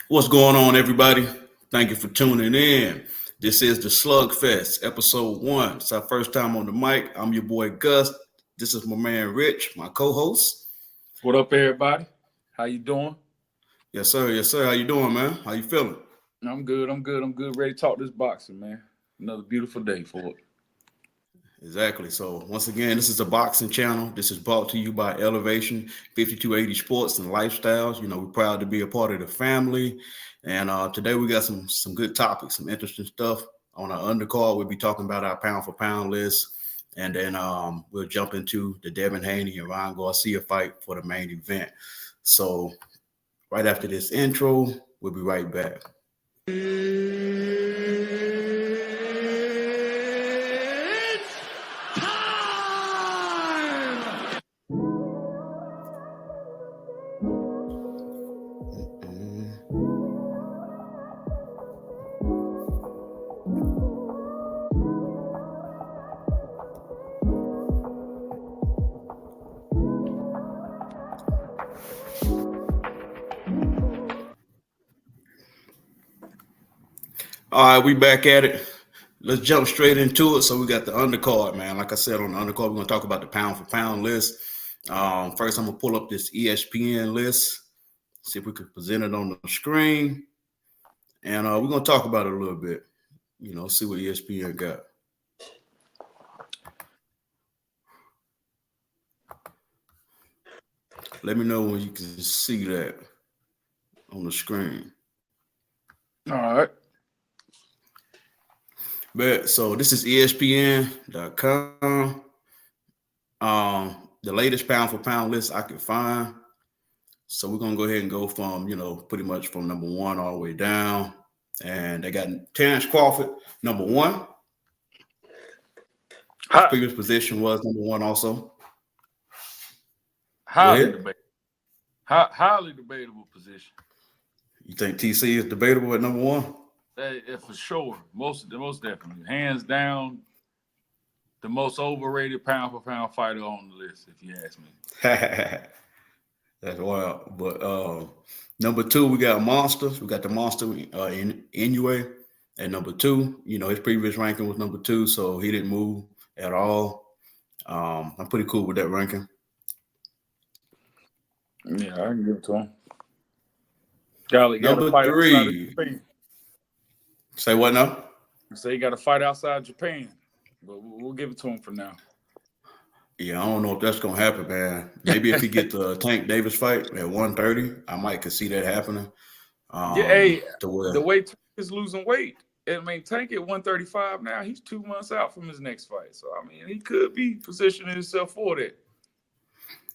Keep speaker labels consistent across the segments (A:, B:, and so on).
A: What's going on, everybody? Thank you for tuning in. This is the Slugfest, episode 1. It's our first time on the mic. I'm your boy Gus. This is my man Rich, my co-host.
B: What up, everybody? How you doing?
A: Yes, sir. Yes, sir. How you doing, man? How you feeling?
B: I'm good. Ready to talk this boxing, man. Another beautiful day for it.
A: Exactly. So once again, this is a boxing channel. This is brought to you by Elevation 5280 Sports and Lifestyles. You know, we're proud to be a part of the family. And today we got some good topics, some interesting stuff. On our undercard, we'll be talking about our pound for pound list. And then we'll jump into the Devin Haney and Ryan Garcia fight for the main event. So right after this intro, we'll be right back. All right, we back at it. Let's jump straight into it. So we got the undercard, man. Like I said, on the undercard, we're going to talk about the pound for pound list. First, I'm going to pull up this ESPN list, see if we can present it on the screen. And we're going to talk about it a little bit, you know, see what ESPN got. Let me know when you can see that on the screen.
B: All right.
A: But so this is ESPN.com. The latest pound for pound list I could find. So we're gonna go ahead and go from, you know, pretty much from number 1 all the way down. And they got Terrence Crawford, number 1. His previous position was number 1 also.
B: Highly debatable position.
A: You think TC is debatable at number 1?
B: For sure. Most definitely. Hands down, the most overrated pound for pound fighter on the list, if you ask me.
A: That's wild. But number 2, we got Monsters. We got the Monster Inoue at number 2. You know, his previous ranking was number 2, so he didn't move at all. I'm pretty cool with that ranking.
B: Yeah, I can give it to him.
A: Number 3. Say what now?
B: Say he got to fight outside Japan, but we'll give it to him for now.
A: Yeah, I don't know if that's gonna happen, man. Maybe if he get the Tank Davis fight at 130, I might could see that happening.
B: The way Tank is losing weight. I mean, Tank at 135 now. He's 2 months out from his next fight, so I mean, he could be positioning himself for that.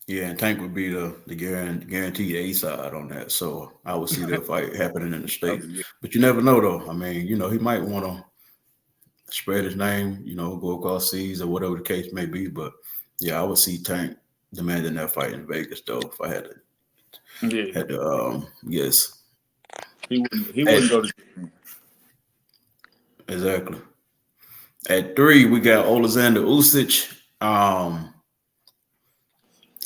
A: Yeah, and Tank would be the guaranteed A side on that. So I would see that fight happening in the States. But you never know, though. I mean, you know, he might want to spread his name, you know, go across seas or whatever the case may be. But yeah, I would see Tank demanding that fight in Vegas, though, if I had to guess.
B: He wouldn't go to Japan.
A: Exactly. At 3, we got Alexander Usyk.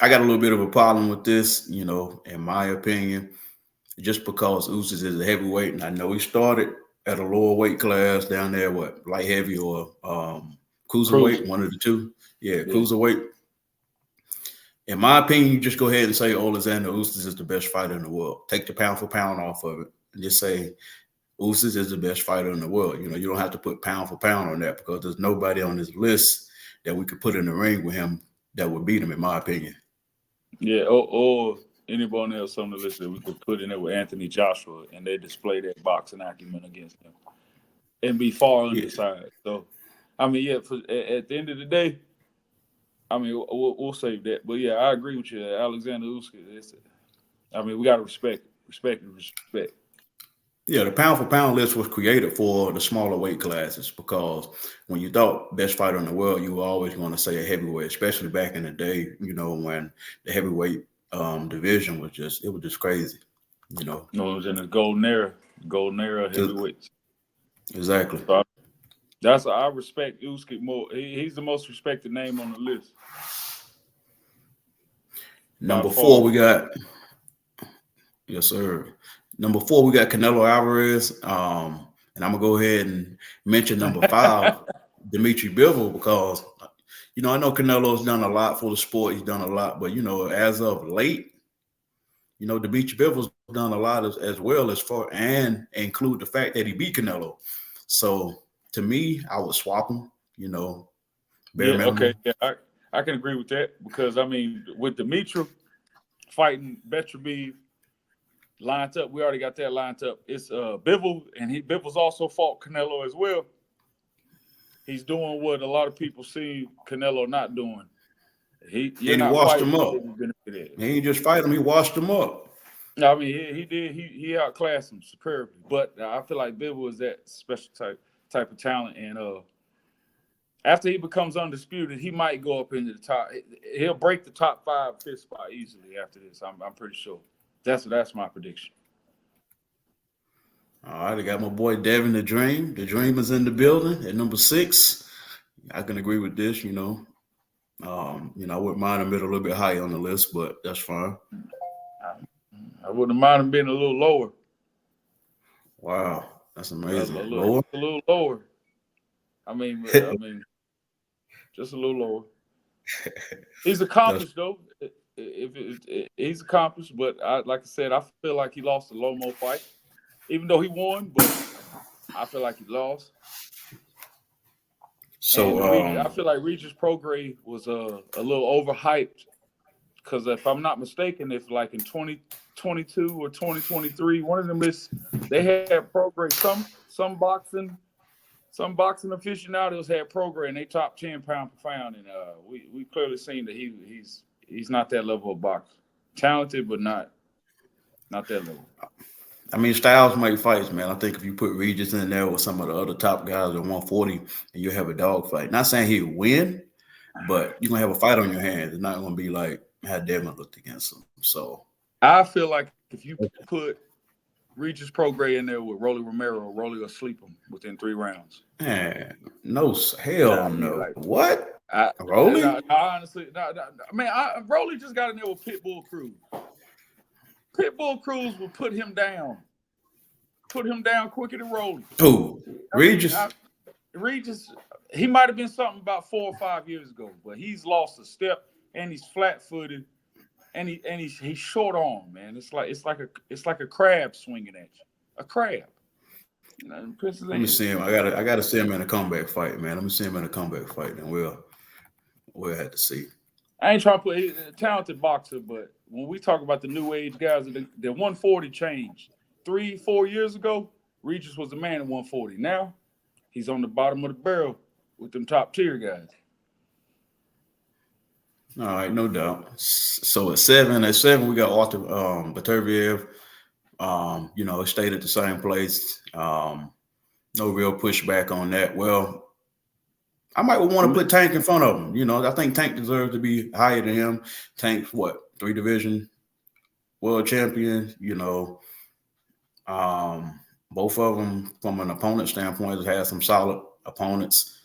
A: I got a little bit of a problem with this, you know, in my opinion, just because Usyk is a heavyweight, and I know he started at a lower weight class down there, light heavy or cruiserweight, one of the two. Yeah, cruiserweight. In my opinion, you just go ahead and say Alexander Usyk is the best fighter in the world. Take the pound for pound off of it and just say Usyk is the best fighter in the world. You know, you don't have to put pound for pound on that because there's nobody on this list that we could put in the ring with him that would beat him, in my opinion.
B: Yeah, or anyone else on the list that we could put in there with Anthony Joshua, and they display that boxing acumen against him and be far undersized. So, I mean, at the end of the day, I mean, we'll save that. But yeah, I agree with you, Alexander Usyk. I mean, we got to respect.
A: Yeah, the pound for pound list was created for the smaller weight classes because when you thought best fighter in the world, you were always going to say a heavyweight, especially back in the day, you know, when the heavyweight division was just crazy, you know.
B: No, it was in the golden era heavyweights.
A: Exactly.
B: So I respect Usyk more. He's the most respected name on the list.
A: Number 4, we got, yes, sir. Number 4, we got Canelo Alvarez. And I'm gonna go ahead and mention number 5, Dimitri Bivol, because I know Canelo's done a lot for the sport. He's done a lot, but as of late, Dimitri Bivol's done a lot as well as far and include the fact that he beat Canelo. So to me, I would swap him. Bare minimum.
B: Okay, yeah, I can agree with that because with Dimitri fighting Beterbiev lined up, we already got that lined up. It's Bivol, and Bivol's also fought Canelo as well. He's doing what a lot of people see Canelo not doing. He
A: washed him up. He ain't just fight him; he washed him up.
B: He did. He outclassed him superbly. But I feel like Bivol is that special type of talent, and after he becomes undisputed, he might go up into the top. He'll break the top 5 fifth spot easily after this. I'm pretty sure. That's my prediction.
A: All right, I got my boy Devin the Dream. The Dream is in the building at number 6. I can agree with this. I wouldn't mind him being a little bit higher on the list, but that's fine.
B: I wouldn't mind him being a little lower.
A: Wow, that's amazing.
B: A little lower. Just a little lower. He's accomplished though. He's accomplished, but like I said, I feel like he lost the Lomo fight, even though he won. But I feel like he lost.
A: So
B: I feel like Regis Prograis was a little overhyped because if I'm not mistaken, if like in 2022 or 2023, one of them they had Prograis. Some boxing aficionados had Prograis and they top 10 pound per pound, and we clearly seen that he's not that level of boxer. Talented, but not that level.
A: Styles make fights, man. I think if you put Regis in there with some of the other top guys at 140, and you have a dog fight. Not saying he'll win, but you're gonna have a fight on your hands. It's not gonna be like how Devin looked against him. So
B: I feel like if you put Regis Prograis in there with Rolly Romero, Rolly will sleep him within 3 rounds.
A: Man, no, hell no. Like, what? Rolly?
B: Honestly, Rolly just got in there with Pitbull Cruz. Pitbull Cruz will put him down quicker than Rolly.
A: Who? Regis?
B: Regis, he might have been something about 4 or 5 years ago, but he's lost a step and he's flat-footed and he's short arm, man. It's like a crab swinging at you. A crab.
A: Let me see him. I gotta see him in a comeback fight, man. Let me see him in a comeback fight, and we'll have to see.
B: I ain't trying to put a talented boxer, but when we talk about the new age guys, the 140 changed. 3-4 years ago, Regis was the man at 140. Now, he's on the bottom of the barrel with them top tier guys.
A: All right, no doubt. So at 7, we got Arthur Beterbiev. It stayed at the same place. No real pushback on that. Well, I might want to put Tank in front of him. I think Tank deserves to be higher than him. Tank's 3 division world champion. Both of them from an opponent standpoint have had some solid opponents.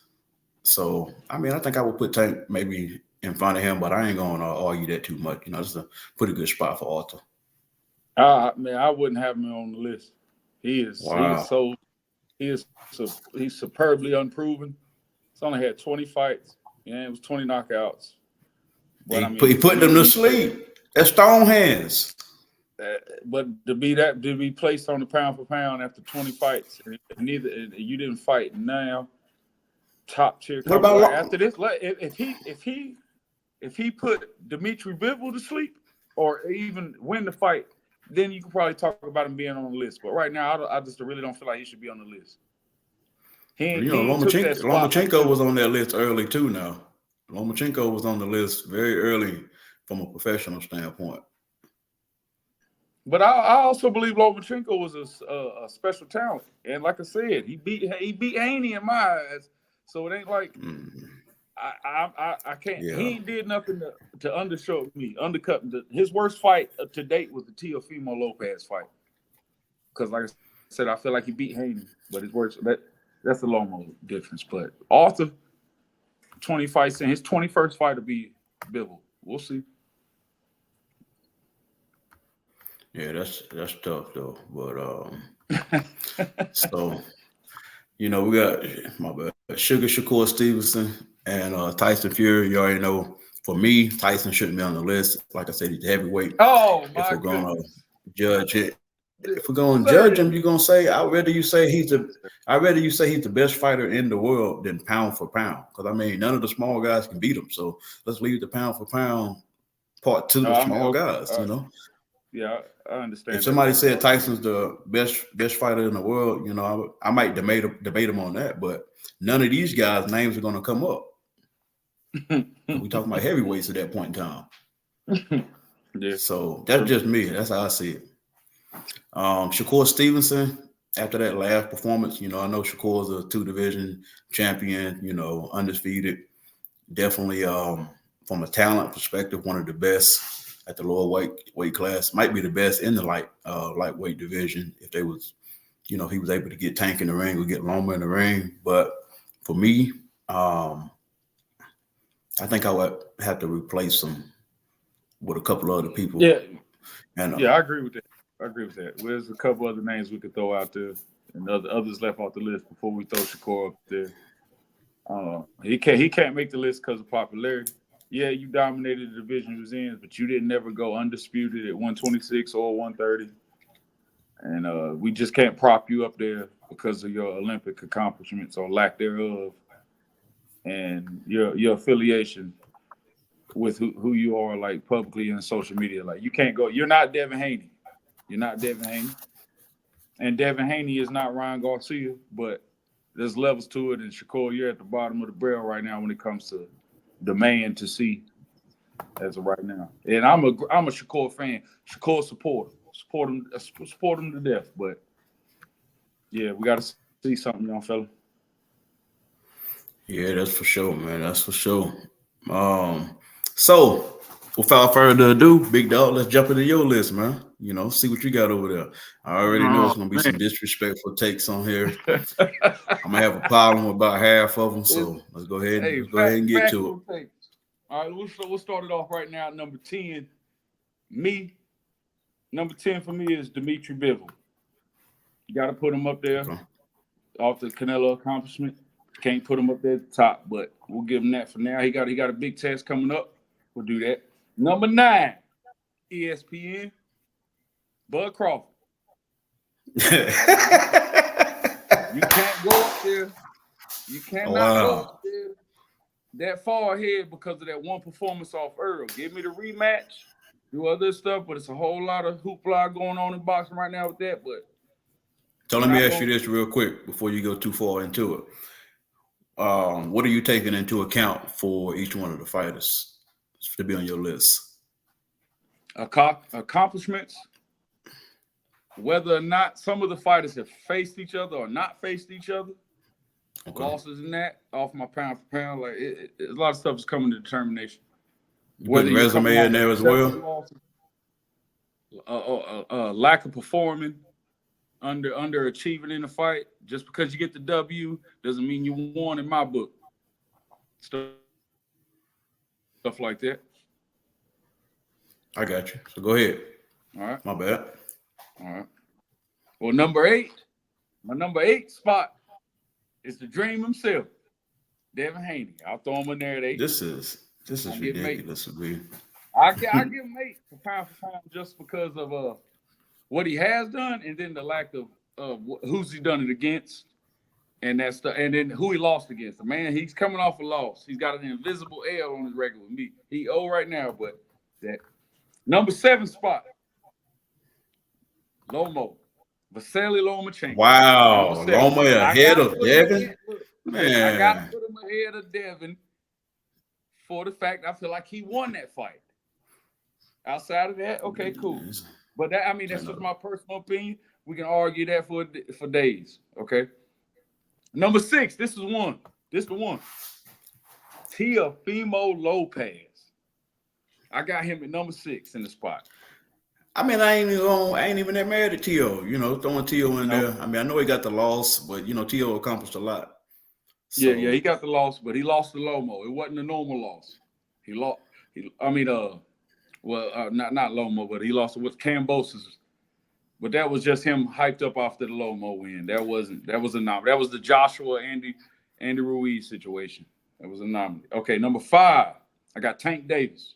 A: So, I think I would put Tank maybe in front of him, but I ain't going to argue that too much. It's a pretty good spot for Arthur.
B: I wouldn't have him on the list. He's superbly unproven. He's only had 20 fights. Yeah, it was 20 knockouts. But
A: he put them to sleep. That's stone hands.
B: But to be placed on the pound for pound after 20 fights, and you didn't fight now. Top tier.
A: What about
B: after this? If he put Dimitri Bivol to sleep, or even win the fight, then you can probably talk about him being on the list. But right now, I just really don't feel like he should be on the list.
A: Lomachenko was on that list early too. Now, Lomachenko was on the list very early from a professional standpoint.
B: But I also believe Lomachenko was a special talent, and like I said, he beat Haney in my eyes. So it ain't like I can't. Yeah. He ain't did nothing to undercut me. His worst fight to date was the Teofimo Lopez fight. Because like I said, I feel like he beat Haney, but his worst that's the Lomo difference. But Arthur, 20 fights in, his 21st fight will be Bivol. We'll see.
A: Yeah, that's tough though. But so we got my bad, Sugar Shakur Stevenson and Tyson Fury. You already know. For me, Tyson shouldn't be on the list. Like I said, he's a heavyweight.
B: Oh
A: If
B: my
A: we're gonna
B: goodness.
A: judge it,
B: Yes,
A: if we're gonna
B: sir.
A: judge him, you're gonna say I'd rather you say he's the best fighter in the world than pound for pound. Because I mean, none of the small guys can beat him. So let's leave the pound for pound part to
B: No,
A: the
B: I mean,
A: small
B: okay.
A: guys.
B: Yeah, I
A: If
B: understand that
A: somebody
B: part of
A: said
B: the argument.
A: Tyson's the best fighter in the world, I might debate him on that. But none of these guys' names are gonna come up. We talking about heavyweights at that point in time.
B: Yeah.
A: So that's just me. That's how I see it. Shakur Stevenson, after that last performance, I know Shakur's a 2-division champion, undefeated. Definitely from a talent perspective, one of the best at the lower weight class. Might be the best in the lightweight division if they was, he was able to get Tank in the ring or get Loma in the ring. But for me, I think I would have to replace him with a couple other people.
B: Yeah.
A: And
B: Yeah, I agree with that. There's a couple other names we could throw out there, and others left off the list before we throw Shakur up there. He can't make the list because of popularity. Yeah, you dominated the division you was in, but you didn't never go undisputed at 126 or 130. And we just can't prop you up there because of your Olympic accomplishments or lack thereof, and your affiliation with who you are, like publicly in social media. Like you can't go. You're not Devin Haney. And Devin Haney is not Ryan Garcia, but there's levels to it. And Shakur, you're at the bottom of the barrel right now when it comes to demand to see as of right now. And I'm a Shakur fan, Shakur supporter, support him to death. But yeah, we got to see something, young fella.
A: Yeah, that's for sure, man. That's for sure. So without further ado, big dog, let's jump into your list, man. See what you got over there. I already know it's gonna be some disrespectful takes on here. I'm gonna have a problem with about half of them, so let's go ahead and get to it.
B: All right, we'll start it off right now. Number 10, number 10 for me is Dimitri Bivol. You got to put him up there off the Canelo accomplishment. Can't put him up there at the top, but we'll give him that for now. He got a big test coming up. We'll do that. Number 9, ESPN, Bud Crawford. You can't go up there. You cannot go up there that far ahead because of that one performance off Earl. Give me the rematch, do other stuff, but it's a whole lot of hoopla going on in boxing right now with that. But
A: so let me ask you this real quick before you go too far into it. What are you taking into account for each one of the fighters to be on your list?
B: Accomplishments, whether or not some of the fighters have faced each other or not faced each other. Okay. Losses in that off my pound for pound, like a lot of stuff is coming to determination.
A: Whether you're resume in there as well.
B: Lack of performing, underachieving in the fight. Just because you get the W doesn't mean you won in my book. Stuff like that.
A: I got you. So go ahead.
B: All right.
A: My bad.
B: All right. Well, number 8, my number 8 spot is the Dream himself, Devin Haney. I'll throw him in there at 8.
A: This is ridiculous of me.
B: I give him 8 for pound just because of what he has done, and then the lack of who's he done it against, and then who he lost against. The man, he's coming off a loss. He's got an invisible L on his record with me. He owe right now, but that number 7 spot, Lomo. Vasily Lomachenko.
A: Wow, Loma ahead of Devin.
B: Man, I got to put him ahead of Devin for the fact I feel like he won that fight. Outside of that, okay, cool. But that's just my personal opinion. We can argue that for days. Okay. Number 6. This is the one. Teofimo Lopez. I got him at number 6 in the spot.
A: I ain't even that mad at Tio, throwing Tio in there. I know he got the loss, but Tio accomplished a lot.
B: So, yeah, he got the loss, but he lost to Lomo. It wasn't a normal loss. He lost. Not Lomo, but he lost with Cambosis But that was just him hyped up after the Lomo win. That was a anomaly. That was the Joshua Andy Ruiz situation. That was an anomaly. Okay, number 5, I got Tank Davis.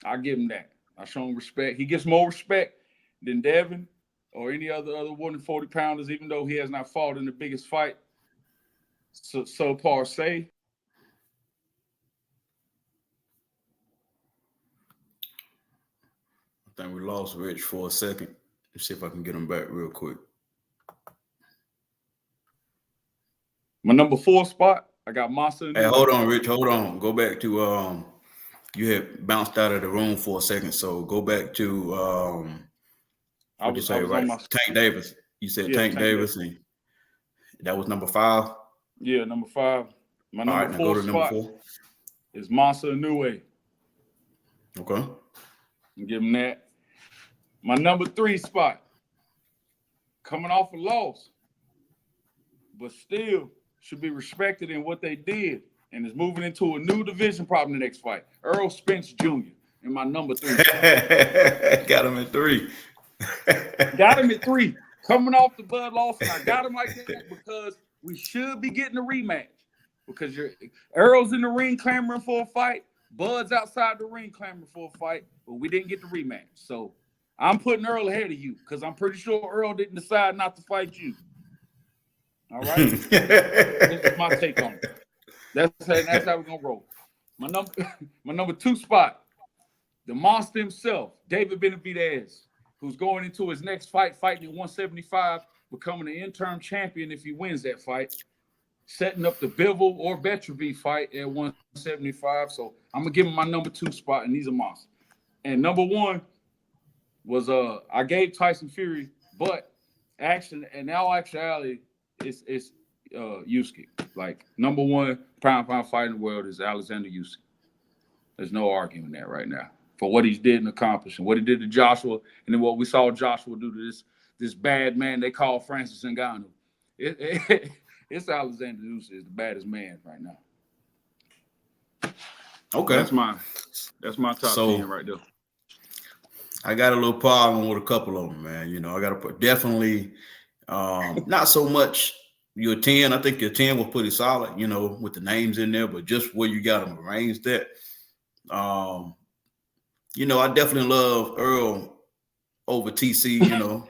B: I give him that. I show him respect. He gets more respect than Devin or any other 140 pounders, even though he has not fought in the biggest fight. So par say.
A: I think we lost Rich for a second. Let's see if I can get him back real quick.
B: My number 4 spot, I got Masa.
A: Hey, hold on, Rich. Hold on. Go back to you had bounced out of the room for a second, so go back to Tank Davis. You said Tank Davis, and that was number 5.
B: Yeah, number 5. My number 4 spot is Masa Inoue.
A: Okay.
B: Give him that. My number 3 spot, coming off a loss, but still should be respected in what they did, and is moving into a new division probably in the next fight. Earl Spence Jr. in my number 3.
A: Got him at 3.
B: Got him at 3. Coming off the Bud loss, and I got him like that because we should be getting a rematch. Because Earl's in the ring clamoring for a fight. Bud's outside the ring clamoring for a fight, but we didn't get the rematch. So I'm putting Earl ahead of you because I'm pretty sure Earl didn't decide not to fight you. All right? This is my take on it. That's how we're going to roll. My number 2 spot, the monster himself, David Benavidez, who's going into his next fight, fighting at 175, becoming an interim champion if he wins that fight, setting up the Bivol or Beterbiev fight at 175. So I'm going to give him my number 2 spot, and he's a monster. And number 1 was I gave Tyson Fury, but in all actuality, it's Usyk. Like, number 1 pound fight in the world is Alexander Usyk. There's no arguing that right now for what he did and accomplished, and what he did to Joshua, and then what we saw Joshua do to this bad man they call Francis Ngannou. It's Alexander Usyk is the baddest man right now.
A: Okay,
B: that's my top 10 right there.
A: I got a little problem with a couple of them, man. You know, I got to put definitely not so much your 10. I think your 10 was pretty solid, you know, with the names in there, but just where you got them arranged at. You know, I definitely love Earl over TC, you know,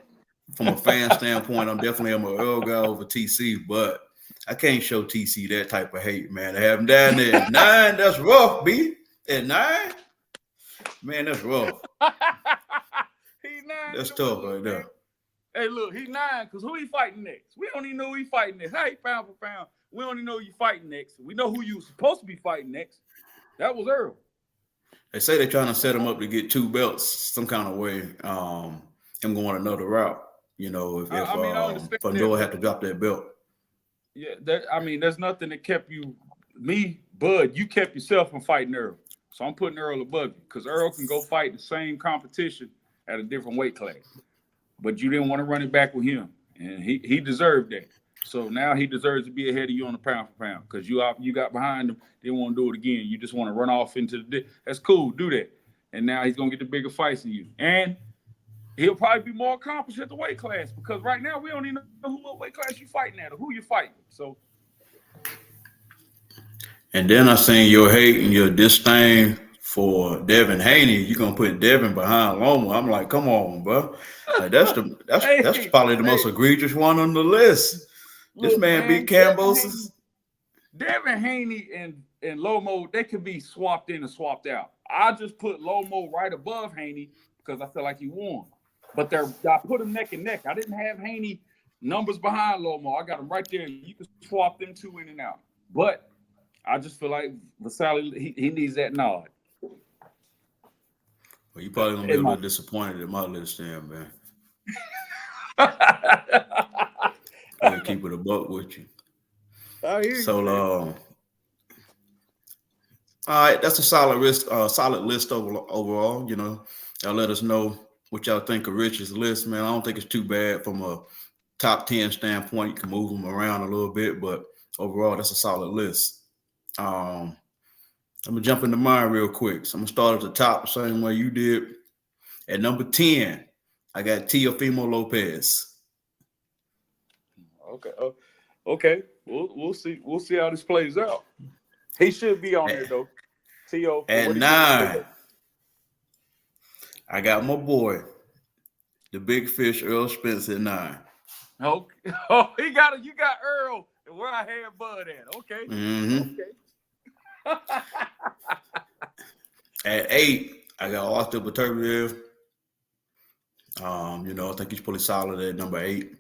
A: from a fan standpoint. I'm an Earl guy over TC, but I can't show TC that type of hate, man. To have him down there at 9, that's rough, B. At 9? Man, that's rough.
B: He's 9.
A: That's tough right there.
B: Hey, look, he's 9 because who he fighting next? We don't even know who he fighting next. Hey, pound for pound, we don't even know who you fighting next. We know who you supposed to be fighting next. That was Earl. They
A: say they're trying to set him up to get 2 belts some kind of way. Him going another route, you know, if Noah had to drop that belt.
B: Yeah, there's nothing that kept you, Bud, you kept yourself from fighting Earl. So I'm putting Earl above you because Earl can go fight the same competition at a different weight class. But you didn't want to run it back with him, and he deserved that. So now he deserves to be ahead of you on the pound for pound because you got behind him, didn't want to do it again. You just want to run off into the – that's cool, do that. And now he's going to get the bigger fights than you. And he'll probably be more accomplished at the weight class because right now we don't even know what weight class you're fighting at or who you're fighting. So.
A: And then I seen your hate and your disdain for Devin Haney. You're going to put Devin behind Loma. I'm like, come on, bro. Like, that's probably the most egregious one on the list. This man beat Cambosis.
B: Devin Haney and Lomo, they could be swapped in and swapped out. I just put Lomo right above Haney because I feel like he won. But I put them neck and neck. I didn't have Haney numbers behind Lomo. I got them right there. You can swap them 2 in and out. But I just feel like Vasily, he needs that nod.
A: Well, you probably gonna be a little disappointed in my list, then, man. I'll keep it a buck with you. So, all right, that's a solid list. Overall. You know, y'all let us know what y'all think of Rich's list, man. I don't think it's too bad from a top 10 standpoint. You can move them around a little bit, but overall, that's a solid list. I'm gonna jump into mine real quick. So I'm gonna start at the top the same way you did. At number 10, I got Teofimo Lopez.
B: Okay. Okay. We'll see. We'll see how this plays out. He should be on there though. T.O. for
A: At
B: what he
A: 9, I got my boy, the big fish, Earl Spence at 9.
B: Okay. Oh, you got Earl where I had Bud at. Okay.
A: Mm-hmm.
B: Okay.
A: At 8, I got Arthur Beterbiev. I think he's pretty solid at number 8.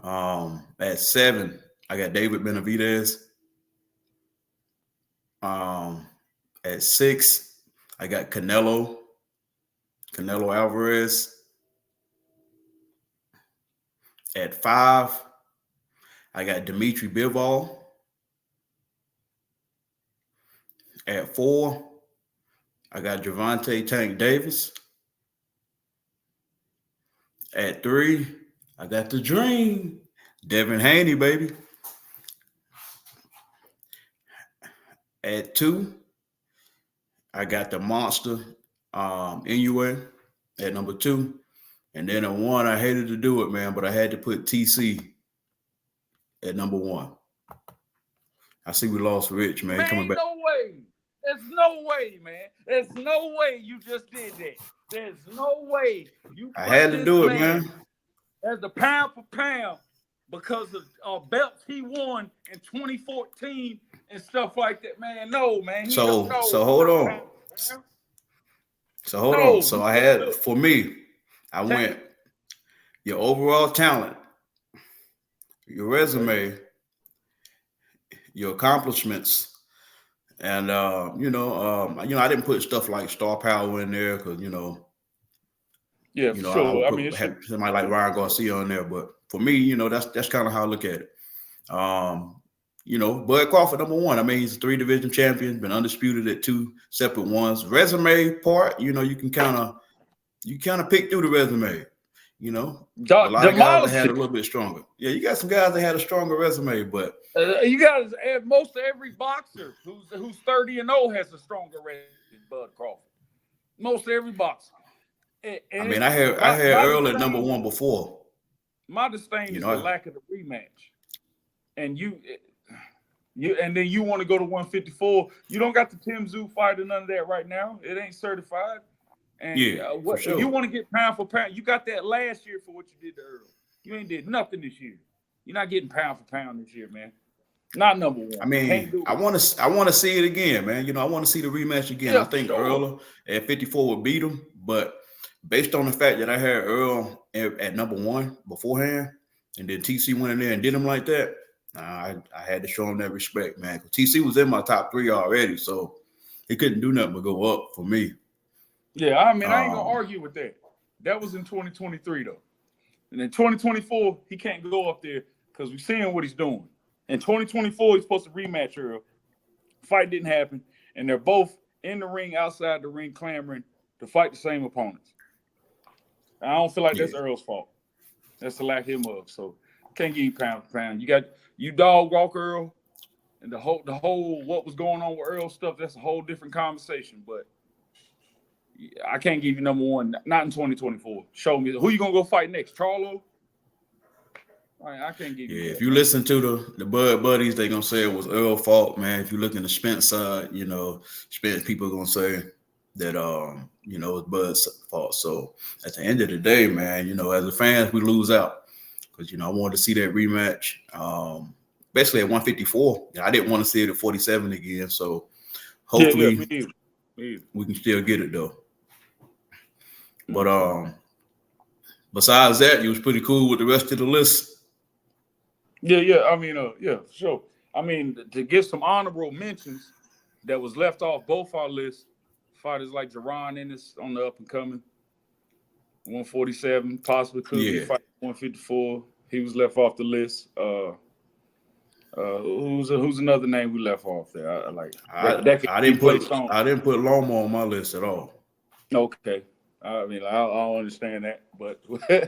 A: At 7, I got David Benavidez. At 6, I got Canelo Alvarez. At 5, I got Dimitri Bivol. At 4, I got Gervonta Tank Davis. At 3, I got the Dream, Devin Haney, baby. At 2, I got the Monster, Inoue at number 2. And then at 1, I hated to do it, man, but I had to put TC at number 1. I see we lost Rich, man. Coming back.
B: No way. There's no way, man. There's no way you just did that. There's no way you.
A: I had to do it, man.
B: As the pound for pound because of belts he won in 2014 and stuff like that, man. No, man.
A: So hold on. So I had, for me, I went your overall talent, your resume, your accomplishments, and I didn't put stuff like star power in there because
B: yeah, for sure.
A: I mean, have somebody like Ryan Garcia on there, but for me, that's kind of how I look at it. Bud Crawford, number 1. I mean, he's a 3-division champion, been undisputed at 2 separate ones. Resume part, you can kind of pick through the resume. A lot of guys that had a little bit stronger. Yeah, you got some guys that had a stronger resume, but
B: you guys, most of every boxer who's 30-0 has a stronger resume than Bud Crawford. Most every boxer.
A: And I had Earl at number 1 before.
B: My disdain is the lack of the rematch, and and then you want to go to 154. You don't got the Tim Tszyu fight or none of that right now. It ain't certified. And
A: for sure.
B: If you want to get pound for pound, you got that last year for what you did to Earl. You ain't did nothing this year. You're not getting pound for pound this year, man. Not number 1.
A: I mean, I want to see it again, man. I want to see the rematch again. I think Earl at 54 would beat him, but based on the fact that I had Earl at number 1 beforehand, and then TC went in there and did him like that, I had to show him that respect, man. TC was in my top 3 already, so he couldn't do nothing but go up for me.
B: Yeah, I mean, I ain't gonna argue with that. That was in 2023 though, and in 2024 he can't go up there because we're seeing what he's doing. In 2024 he's supposed to rematch Earl. Fight didn't happen, and they're both in the ring, outside the ring, clamoring to fight the same opponents. I don't feel like that's Earl's fault. That's the lack of him of. So can't give you pound for pound. You dog walk Earl, and the whole what was going on with Earl stuff. That's a whole different conversation. But I can't give you number 1. Not in 2024. Show me who you gonna go fight next, Charlo. I can't give you.
A: Yeah, if you listen to the Bud buddies, they gonna say it was Earl's fault, man. If you look in the Spence side, Spence people are gonna say that it's Bud's fault. So at the end of the day, man, as a fans, we lose out because I wanted to see that rematch, especially at 154. I didn't want to see it at 47 again. So hopefully we can still get it though. But besides that, you was pretty cool with the rest of the list.
B: Yeah. I mean, for sure. I mean, to give some honorable mentions that was left off both our lists. Fighters like Jaron Ennis on the up and coming, 147, possibly could be fighting 154. He was left off the list. Who's another name we left off there? I didn't put
A: Lomo on my list at all.
B: Okay, I mean I don't understand that, but
A: he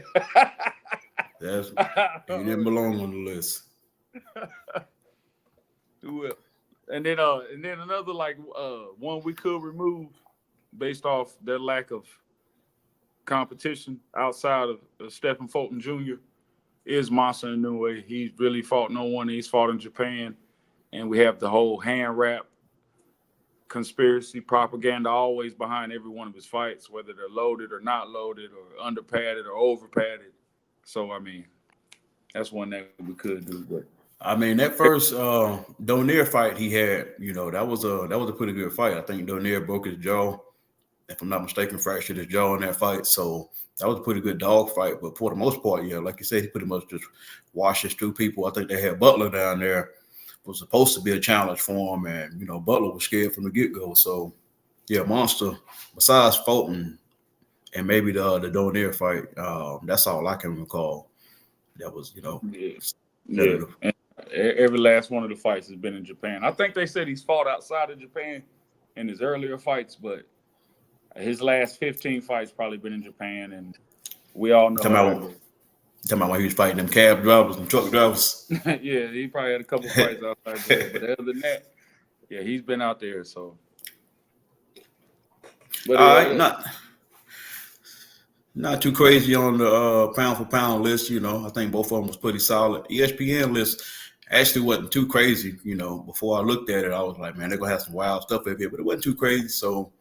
A: didn't belong on the list.
B: Well, and then another one we could remove based off their lack of competition outside of Stephen Fulton Jr. is Monster Inoue. He's really fought no one. He's fought in Japan. And we have the whole hand wrap conspiracy propaganda always behind every one of his fights, whether they're loaded or not loaded or under padded or over padded. So, I mean, that's one thing we could do. But
A: I mean, that first Donaire fight he had, that was a pretty good fight. I think Donaire broke his jaw, if I'm not mistaken, fractured his jaw in that fight. So that was a pretty good dog fight. But for the most part, yeah, like you said, he pretty much just washes through people. I think they had Butler down there. Was supposed to be a challenge for him, and Butler was scared from the get-go. So yeah, Monster, besides Fulton and maybe the Donaire fight, that's all I can recall. That was,
B: yeah. And every last one of the fights has been in Japan. I think they said he's fought outside of Japan in his earlier fights, but his last 15 fights probably been in Japan, and we all know.
A: Talking about when he was fighting them cab drivers and truck drivers.
B: Yeah, he probably had a couple fights outside there. But other than that, yeah, he's been out there. So,
A: but all right, not too crazy on the pound for pound list. I think both of them was pretty solid. ESPN list actually wasn't too crazy. Before I looked at it, I was like, man, they're gonna have some wild stuff up here, but it wasn't too crazy. So.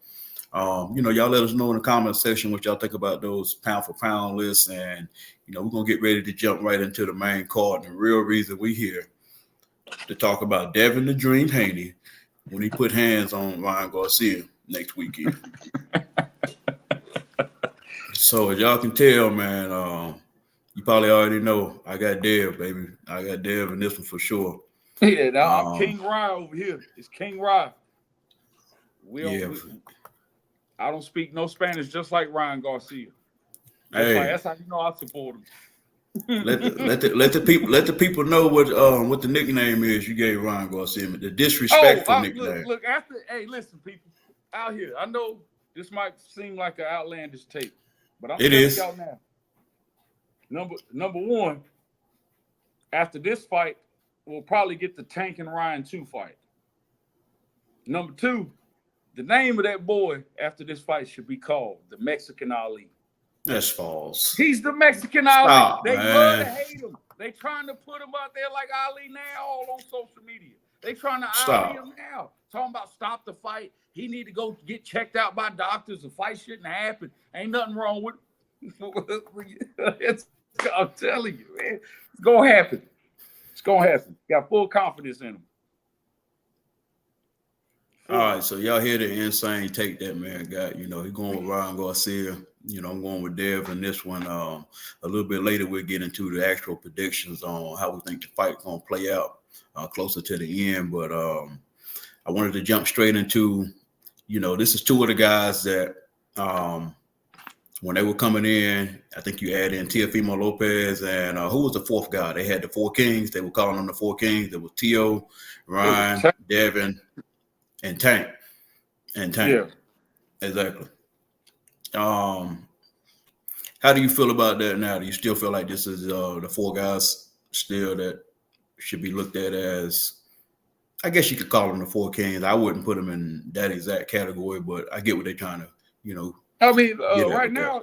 A: Y'all let us know in the comment section what y'all think about those pound for pound lists, and we're gonna get ready to jump right into the main card. And the real reason we here to talk about Devin the Dream Haney when he put hands on Ryan Garcia next weekend. So as y'all can tell, man, you probably already know I got Dev, baby. I got Dev in this one for sure.
B: Yeah, now I'm King Ryan over here. It's King Ryan. I don't speak no Spanish, just like Ryan Garcia. That's how you know I support him.
A: let the people know what the nickname is you gave Ryan Garcia, the disrespectful nickname.
B: Look, listen, people out here. I know this might seem like an outlandish take, but I'm telling y'all now. Number one, after this fight, we'll probably get the Tank and Ryan 2 fight. Number two. The name of that boy after this fight should be called the Mexican Ali.
A: That's false.
B: He's the Mexican Ali. They love to hate him. They trying to put him out there like Ali now all on social media. They trying to Ali him now. Talking about stop the fight. He need to go get checked out by doctors. The fight shouldn't happen. Ain't nothing wrong with it. I'm telling you, man. It's going to happen. It's going to happen. Got full confidence in him.
A: All right, so y'all hear the insane take that man got. He going with Ryan Garcia. I'm going with Dev in this one. A little bit later, we'll get into the actual predictions on how we think the fight's going to play out closer to the end. But I wanted to jump straight into, this is two of the guys that when they were coming in, I think you add in Teofimo Lopez and who was the fourth guy? They had the Four Kings. They were calling them the Four Kings. There was Tio, Ryan, Devin, and Tank. Yeah, exactly. How do you feel about that now? Do you still feel like this is the four guys still that should be looked at as, I guess you could call them the Four Kings. I wouldn't put them in that exact category, but I get what they're trying to,
B: I mean, right now,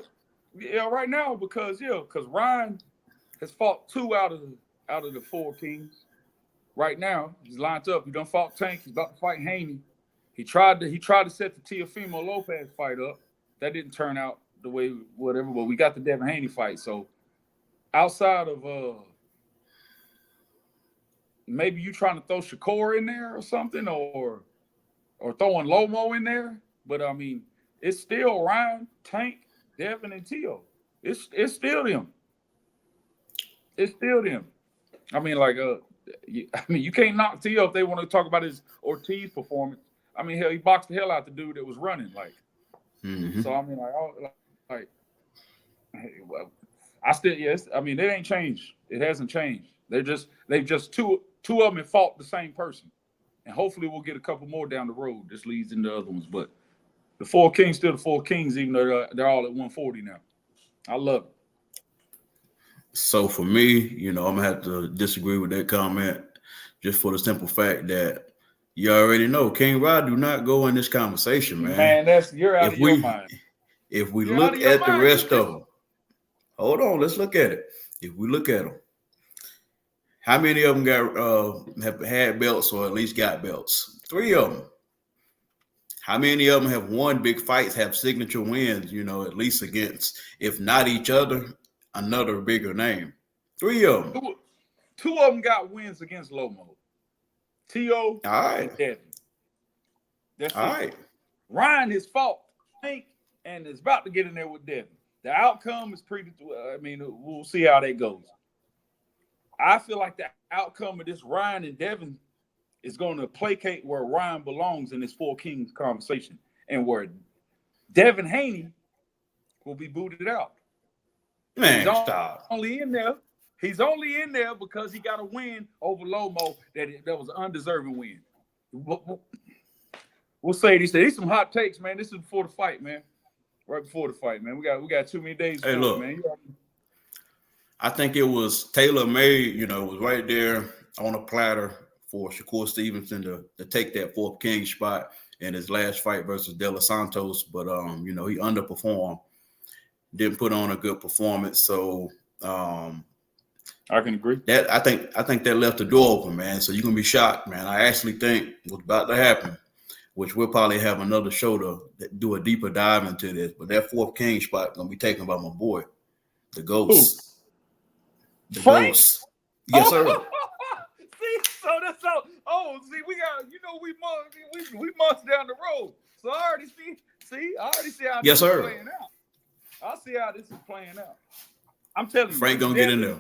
B: because Ryan has fought 2 out of the Four Kings. Right now, he's lined up. He done fought Tank. He's about to fight Haney. He tried to set the Teofimo Lopez fight up. That didn't turn out the way whatever, but we got the Devin Haney fight. So outside of maybe you trying to throw Shakur in there or something, or throwing Lomo in there, but I mean it's still Ryan, Tank, Devin, and Tio. It's still them. It's still them. I mean, you can't knock Tio if they want to talk about his Ortiz performance. I mean, hell, he boxed the hell out the dude that was running.
A: Mm-hmm.
B: So I mean, I still I mean, it ain't changed. It hasn't changed. They've just two of them have fought the same person, and hopefully we'll get a couple more down the road. This leads into other ones, but the Four Kings still the Four Kings, even though they're all at 140 now. I love it.
A: So for me, I'm gonna have to disagree with that comment, just for the simple fact that you already know King Rod do not go in this conversation, man.
B: Man, you're out of your mind.
A: If we
B: You're out
A: look
B: of your
A: at the
B: mind.
A: rest of them, hold on, let's look at it. If we look at them, how many of them have had belts or at least got belts? 3 of them. How many of them have won big fights, have signature wins, at least against, if not each other, another bigger name? 3 of them.
B: 2 of them got wins against Lomo. T.O. and Devin. That's
A: All
B: it.
A: right.
B: Ryan has fought Tank and is about to get in there with Devin. The outcome is we'll see how that goes. I feel like the outcome of this Ryan and Devin is going to placate where Ryan belongs in this Four Kings conversation and where Devin Haney will be booted out.
A: Man, stop.
B: He's only in there because he got a win over Lomo that was an undeserving win. We'll say these some hot takes, man. This is before the fight, man. Right before the fight, man. We got too many days
A: hey,
B: for
A: look,
B: it, man.
A: I think it was tailor-made, was right there on a platter for Shakur Stevenson to take that Fourth King spot in his last fight versus De Los Santos. But, he underperformed, didn't put on a good performance. So
B: I can agree.
A: That I think that left the door open, man. So you're going to be shocked, man. I actually think what's about to happen, which we'll probably have another show to do a deeper dive into this, but that Fourth King spot going to be taken by my boy, the Ghost.
B: Who?
A: The
B: Frank?
A: Ghost. Yes, sir.
B: See, so that's all. Oh, see, we got, we months down the road. So I already see how this is playing out. I see how this is playing out. I'm telling you,
A: Frank gonna get in there.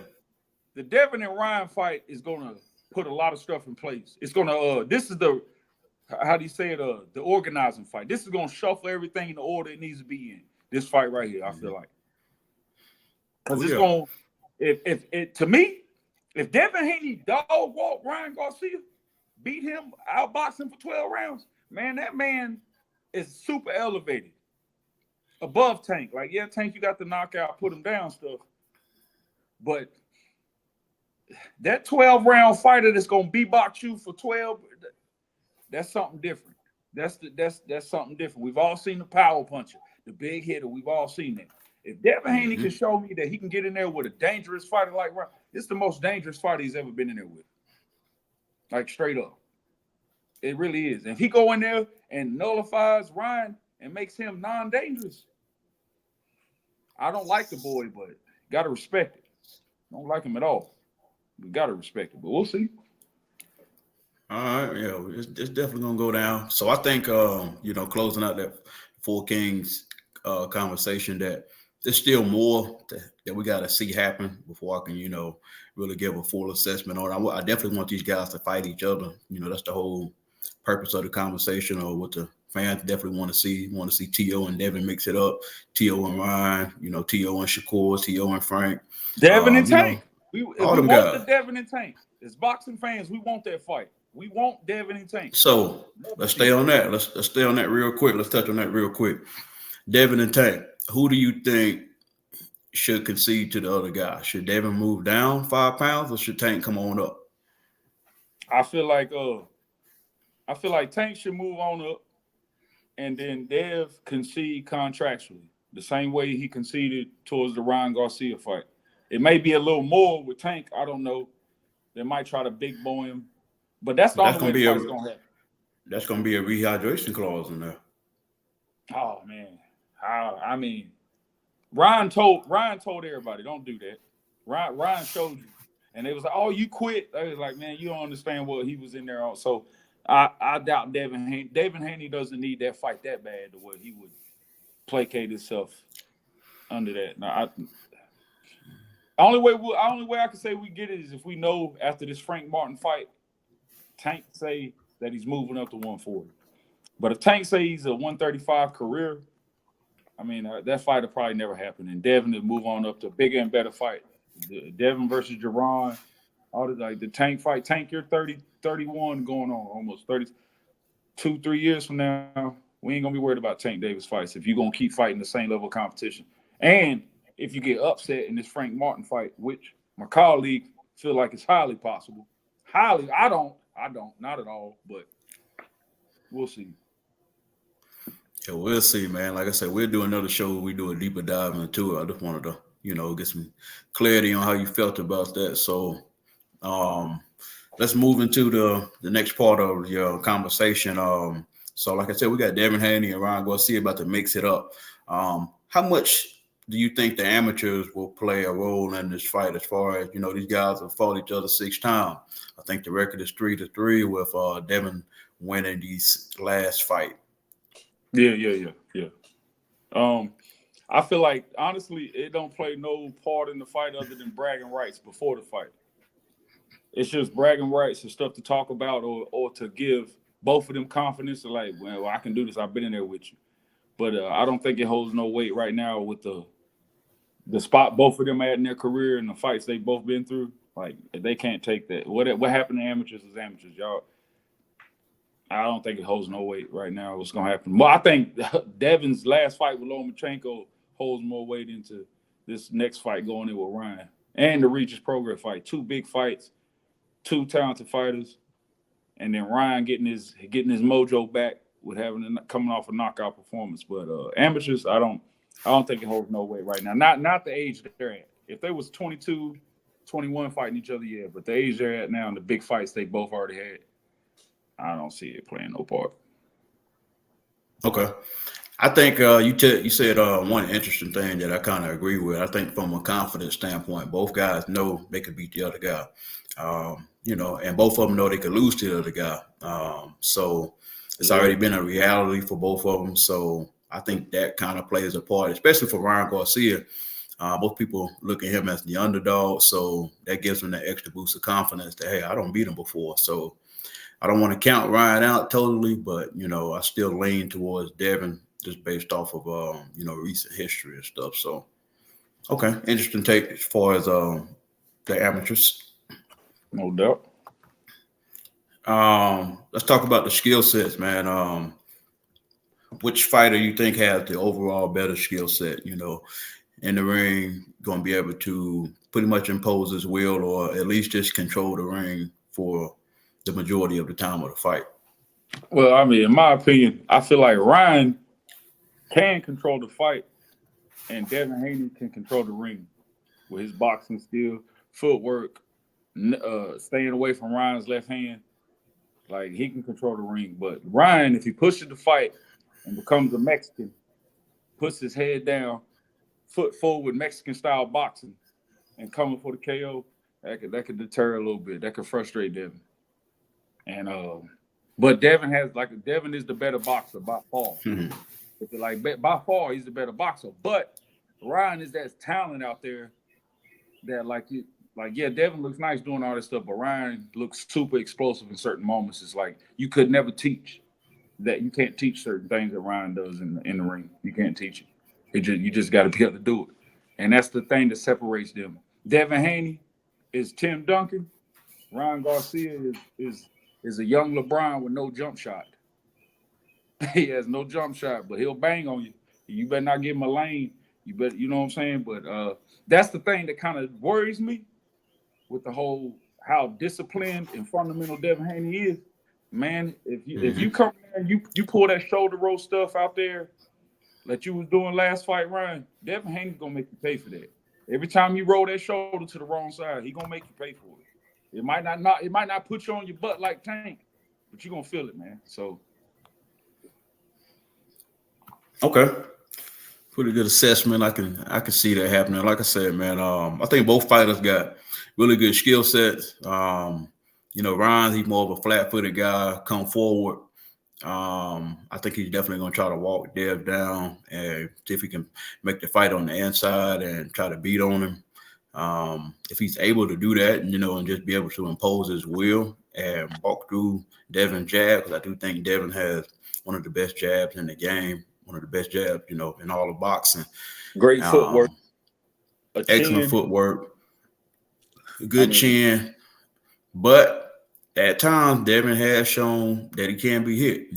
B: The Devin and Ryan fight is gonna put a lot of stuff in place. It's gonna this is the, how do you say it, the organizing fight. This is gonna shuffle everything in the order it needs to be in. This fight right here, I feel like. Because it's gonna, if to me, if Devin Haney dog walk Ryan Garcia, beat him, outbox him for 12 rounds, man, that man is super elevated. Above Tank. Like, yeah, Tank, you got the knockout, put him down stuff. But that 12-round fighter that's gonna beatbox you for 12, that's something different. That's something different. We've all seen the power puncher, the big hitter. We've all seen that. If Devin Haney can show me that he can get in there with a dangerous fighter like Ryan, it's the most dangerous fighter he's ever been in there with. Like, straight up. It really is. And if he go in there and nullifies Ryan and makes him non-dangerous, I don't like the boy, but got to respect it. Don't like him at all. We got to respect it, but we'll see.
A: All right, yeah, it's definitely going to go down. So I think, closing out that Four Kings conversation, that there's still more that we got to see happen before I can, really give a full assessment on it. I definitely want these guys to fight each other. That's the whole purpose of the conversation, or what the fans definitely want to see. Want to see T.O. and Devin mix it up. T.O. and Ryan, T.O. and Shakur, T.O. and Frank.
B: Devin and Tank. We want
A: guys.
B: the Devin and Tank. As boxing fans, we want that fight. We want Devin and Tank.
A: So let's stay on that. Let's stay on that real quick. Let's touch on that real quick. Devin and Tank. Who do you think should concede to the other guy? Should Devin move down 5 pounds, or should Tank come on up?
B: I feel like Tank should move on up, and then Dev concede contractually the same way he conceded towards the Ryan Garcia fight. It may be a little more with Tank. I don't know. They might try to big boy him, but that's the only way the fight's gonna happen.
A: That's gonna be a rehydration clause in there.
B: Oh man, I mean, Ryan told everybody, don't do that. Ryan showed you, and it was like, oh, you quit. They was like, man, you don't understand what he was in there on. So I doubt Devin Haney. Devin Haney doesn't need that fight that bad to where he would placate himself under that. Now, only way I can say we get it is if we know after this Frank Martin fight, Tank say that he's moving up to 140. But if Tank say he's a 135 career, I mean, that fight will probably never happen. And Devin will move on up to a bigger and better fight. Devin versus Jaron, all the Tank fight. Tank, you're 30, 31 going on, almost 32, 3 years from now. We ain't going to be worried about Tank Davis fights if you're going to keep fighting the same level of competition. And if you get upset in this Frank Martin fight, which my colleague feel like it's highly possible. Highly, I don't, not at all, but we'll see.
A: Yeah, we'll see, man. Like I said, we'll do another show. We do a deeper dive into it. I just wanted to, get some clarity on how you felt about that. So, um, let's move into the next part of your conversation. So like I said, we got Devin Haney and Ryan Garcia about to mix it up. How much do you think the amateurs will play a role in this fight? As far as these guys have fought each other 6 times. I think the record is 3-3 with Devin winning these last fight.
B: Yeah. I feel like honestly, it don't play no part in the fight other than bragging rights before the fight. It's just bragging rights and stuff to talk about, or to give both of them confidence. Like, well, I can do this. I've been in there with you. But I don't think it holds no weight right now with the spot both of them at in their career and the fights they both been through. Like, they can't take that. What happened to amateurs is amateurs, y'all. I don't think it holds no weight right now. What's gonna happen? Well, I think Devin's last fight with Lomachenko holds more weight into this next fight going in with Ryan and the Regis Progress fight. 2 big fights, 2 talented fighters, and then Ryan getting his mojo back with coming off a knockout performance. But amateurs, I don't think it holds no weight right now. Not the age they're at. If they was 22, 21 fighting each other, yeah. But the age they're at now and the big fights they both already had, I don't see it playing no part.
A: Okay. I think you said one interesting thing that I kind of agree with. I think from a confidence standpoint, both guys know they could beat the other guy. And both of them know they could lose to the other guy. So it's already been a reality for both of them. So I think that kind of plays a part, especially for Ryan Garcia. Both people look at him as the underdog. So that gives him that extra boost of confidence that, hey, I don't beat him before. So I don't want to count Ryan out totally, but, I still lean towards Devin just based off of, recent history and stuff. So, okay, interesting take as far as the amateurs.
B: No doubt.
A: Let's talk about the skill sets, man. Which fighter you think has the overall better skill set, in the ring, going to be able to pretty much impose his will or at least just control the ring for the majority of the time of the fight?
B: Well, I mean, in my opinion, I feel like Ryan can control the fight and Devin Haney can control the ring with his boxing skill, footwork, staying away from Ryan's left hand. Like, he can control the ring. But Ryan, if he pushes the fight and becomes a Mexican, puts his head down, foot forward, Mexican-style boxing, and coming for the KO, that could deter a little bit. That could frustrate Devin. And but Devin is the better boxer by far.
A: Mm-hmm.
B: By far, he's the better boxer. But Ryan is that talent out there that Devin looks nice doing all this stuff, but Ryan looks super explosive in certain moments. It's like you could never teach that. You can't teach certain things that Ryan does in the ring. You can't teach it. You just got to be able to do it. And that's the thing that separates them. Devin Haney is Tim Duncan. Ryan Garcia is a young LeBron with no jump shot. He has no jump shot, but he'll bang on you. You better not give him a lane. You know what I'm saying? But that's the thing that kind of worries me with the whole how disciplined and fundamental Devin Haney is. Man, if you come there and you pull that shoulder roll stuff out there that you was doing last fight, Ryan, Devin Haney's gonna make you pay for that. Every time you roll that shoulder to the wrong side, he gonna make you pay for it. It might not put you on your butt like Tank, but you're gonna feel it, man. So
A: okay. Pretty good assessment. I can see that happening. Like I said, man, I think both fighters got really good skill sets. Ryan, he's more of a flat-footed guy, come forward. I think he's definitely going to try to walk Dev down and see if he can make the fight on the inside and try to beat on him. If he's able to do that, and just be able to impose his will and walk through Devin's jab, because I do think Devin has one of the best jabs in the game, one of the best jabs, in all of boxing.
B: Great footwork.
A: Excellent footwork. Good chin. But at times, Devin has shown that he can be hit,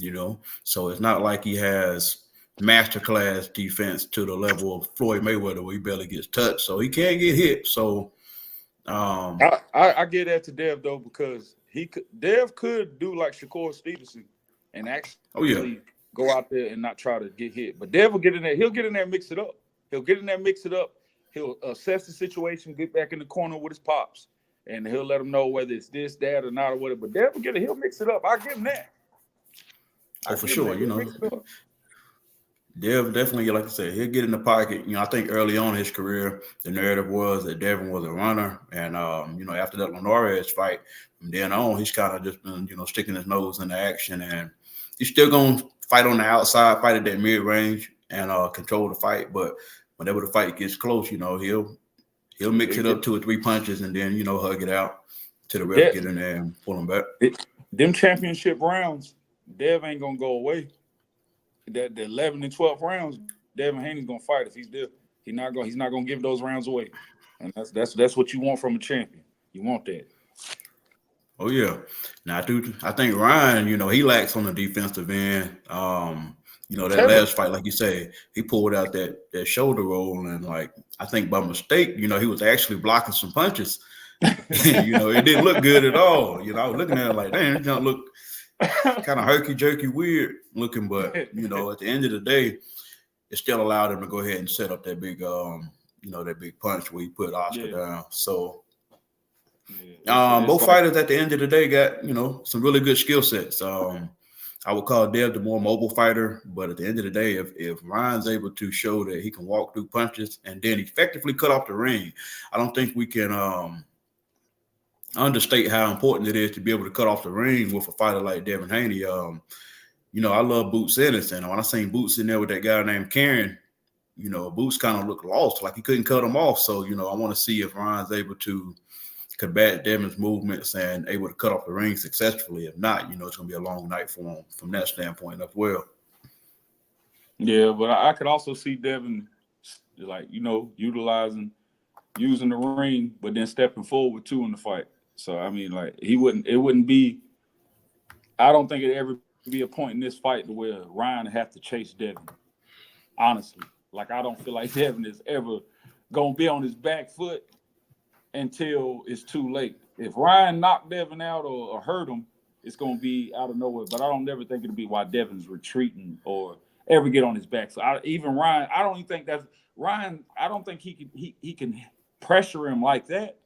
A: So it's not like he has masterclass defense to the level of Floyd Mayweather where he barely gets touched. So he can get hit. So
B: I get that to Dev, though, because Dev could do like Shakur Stevenson and actually go out there and not try to get hit. But Dev will get in there. He'll get in there and mix it up. He'll assess the situation, get back in the corner with his pops, and he'll let them know whether it's this, that, or not, or whatever. But Dev will get it. He'll mix it up. I give him that.
A: Oh, for sure. Dev definitely, like I said, he'll get in the pocket. I think early on in his career, the narrative was that Devin was a runner. And, after that Linares fight, from then on, he's kind of just been, sticking his nose in the action. And he's still going to fight on the outside, fight at that mid-range, and control the fight. But whenever the fight gets close, he'll mix it up 2 or 3 punches and then, hug it out till the ref get in there and pull him back.
B: Them championship rounds, Dev ain't going to go away. That the 11 and 12 rounds, Devin Haney's gonna fight if he's there. He's not gonna give those rounds away, and that's what you want from a champion. You want that.
A: Oh yeah. Now I think Ryan, he lacks on the defensive end. That last fight, like you say, he pulled out that shoulder roll, and like I think by mistake, he was actually blocking some punches. It didn't look good at all. I was looking at it like, damn, it don't look kind of herky-jerky, weird looking, but at the end of the day, it still allowed him to go ahead and set up that big, that big punch where he put Oscar down. So, both fighters at the end of the day got some really good skill sets. I would call Dev the more mobile fighter, but at the end of the day, if Ryan's able to show that he can walk through punches and then effectively cut off the ring, I don't think we can understate how important it is to be able to cut off the ring with a fighter like Devin Haney. I love Boots Ennis, and when I seen Boots in there with that guy named Karen, Boots kind of looked lost, like he couldn't cut him off. So, I want to see if Ryan's able to combat Devin's movements and able to cut off the ring successfully. If not, it's going to be a long night for him from that standpoint as well.
B: Yeah, but I could also see Devin, using the ring, but then stepping forward too in the fight. So I mean, it wouldn't be. I don't think it'd ever be a point in this fight to where Ryan would have to chase Devin. Honestly, I don't feel like Devin is ever gonna be on his back foot until it's too late. If Ryan knocked Devin out or hurt him, it's gonna be out of nowhere. But I don't never think it'll be why Devin's retreating or ever get on his back. So even Ryan, I don't even think that's Ryan. I don't think he can pressure him like that.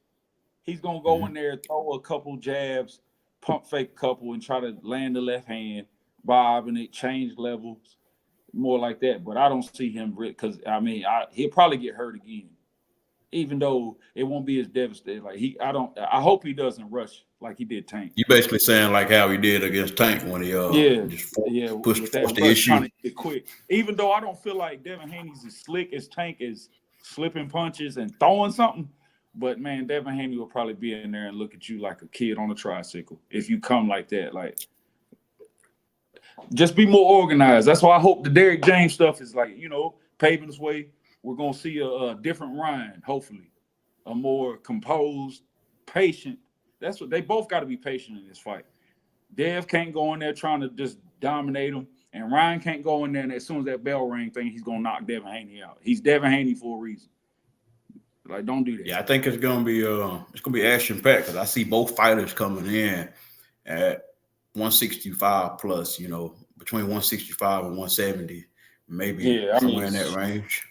B: He's gonna go in there, throw a couple jabs, pump fake a couple, and try to land the left hand, bob, and it change levels, more like that. But I don't see him because he'll probably get hurt again, even though it won't be as devastating. I hope he doesn't rush like he did Tank.
A: You basically saying like how he did against Tank when he pushed the issue.
B: Trying to get quick. Even though I don't feel like Devin Haney's as slick as Tank is slipping punches and throwing something. But, man, Devin Haney will probably be in there and look at you like a kid on a tricycle if you come like that. Just be more organized. That's why I hope the Derrick James stuff is paving his way. We're going to see a different Ryan, hopefully, a more composed, patient. That's what they both got to be patient in this fight. Dev can't go in there trying to just dominate him, and Ryan can't go in there and as soon as that bell ring thing, he's going to knock Devin Haney out. He's Devin Haney for a reason. Don't do that.
A: Yeah, I think it's gonna be action packed because I see both fighters coming in at 165 plus. Between 165 and 170, maybe somewhere in that range.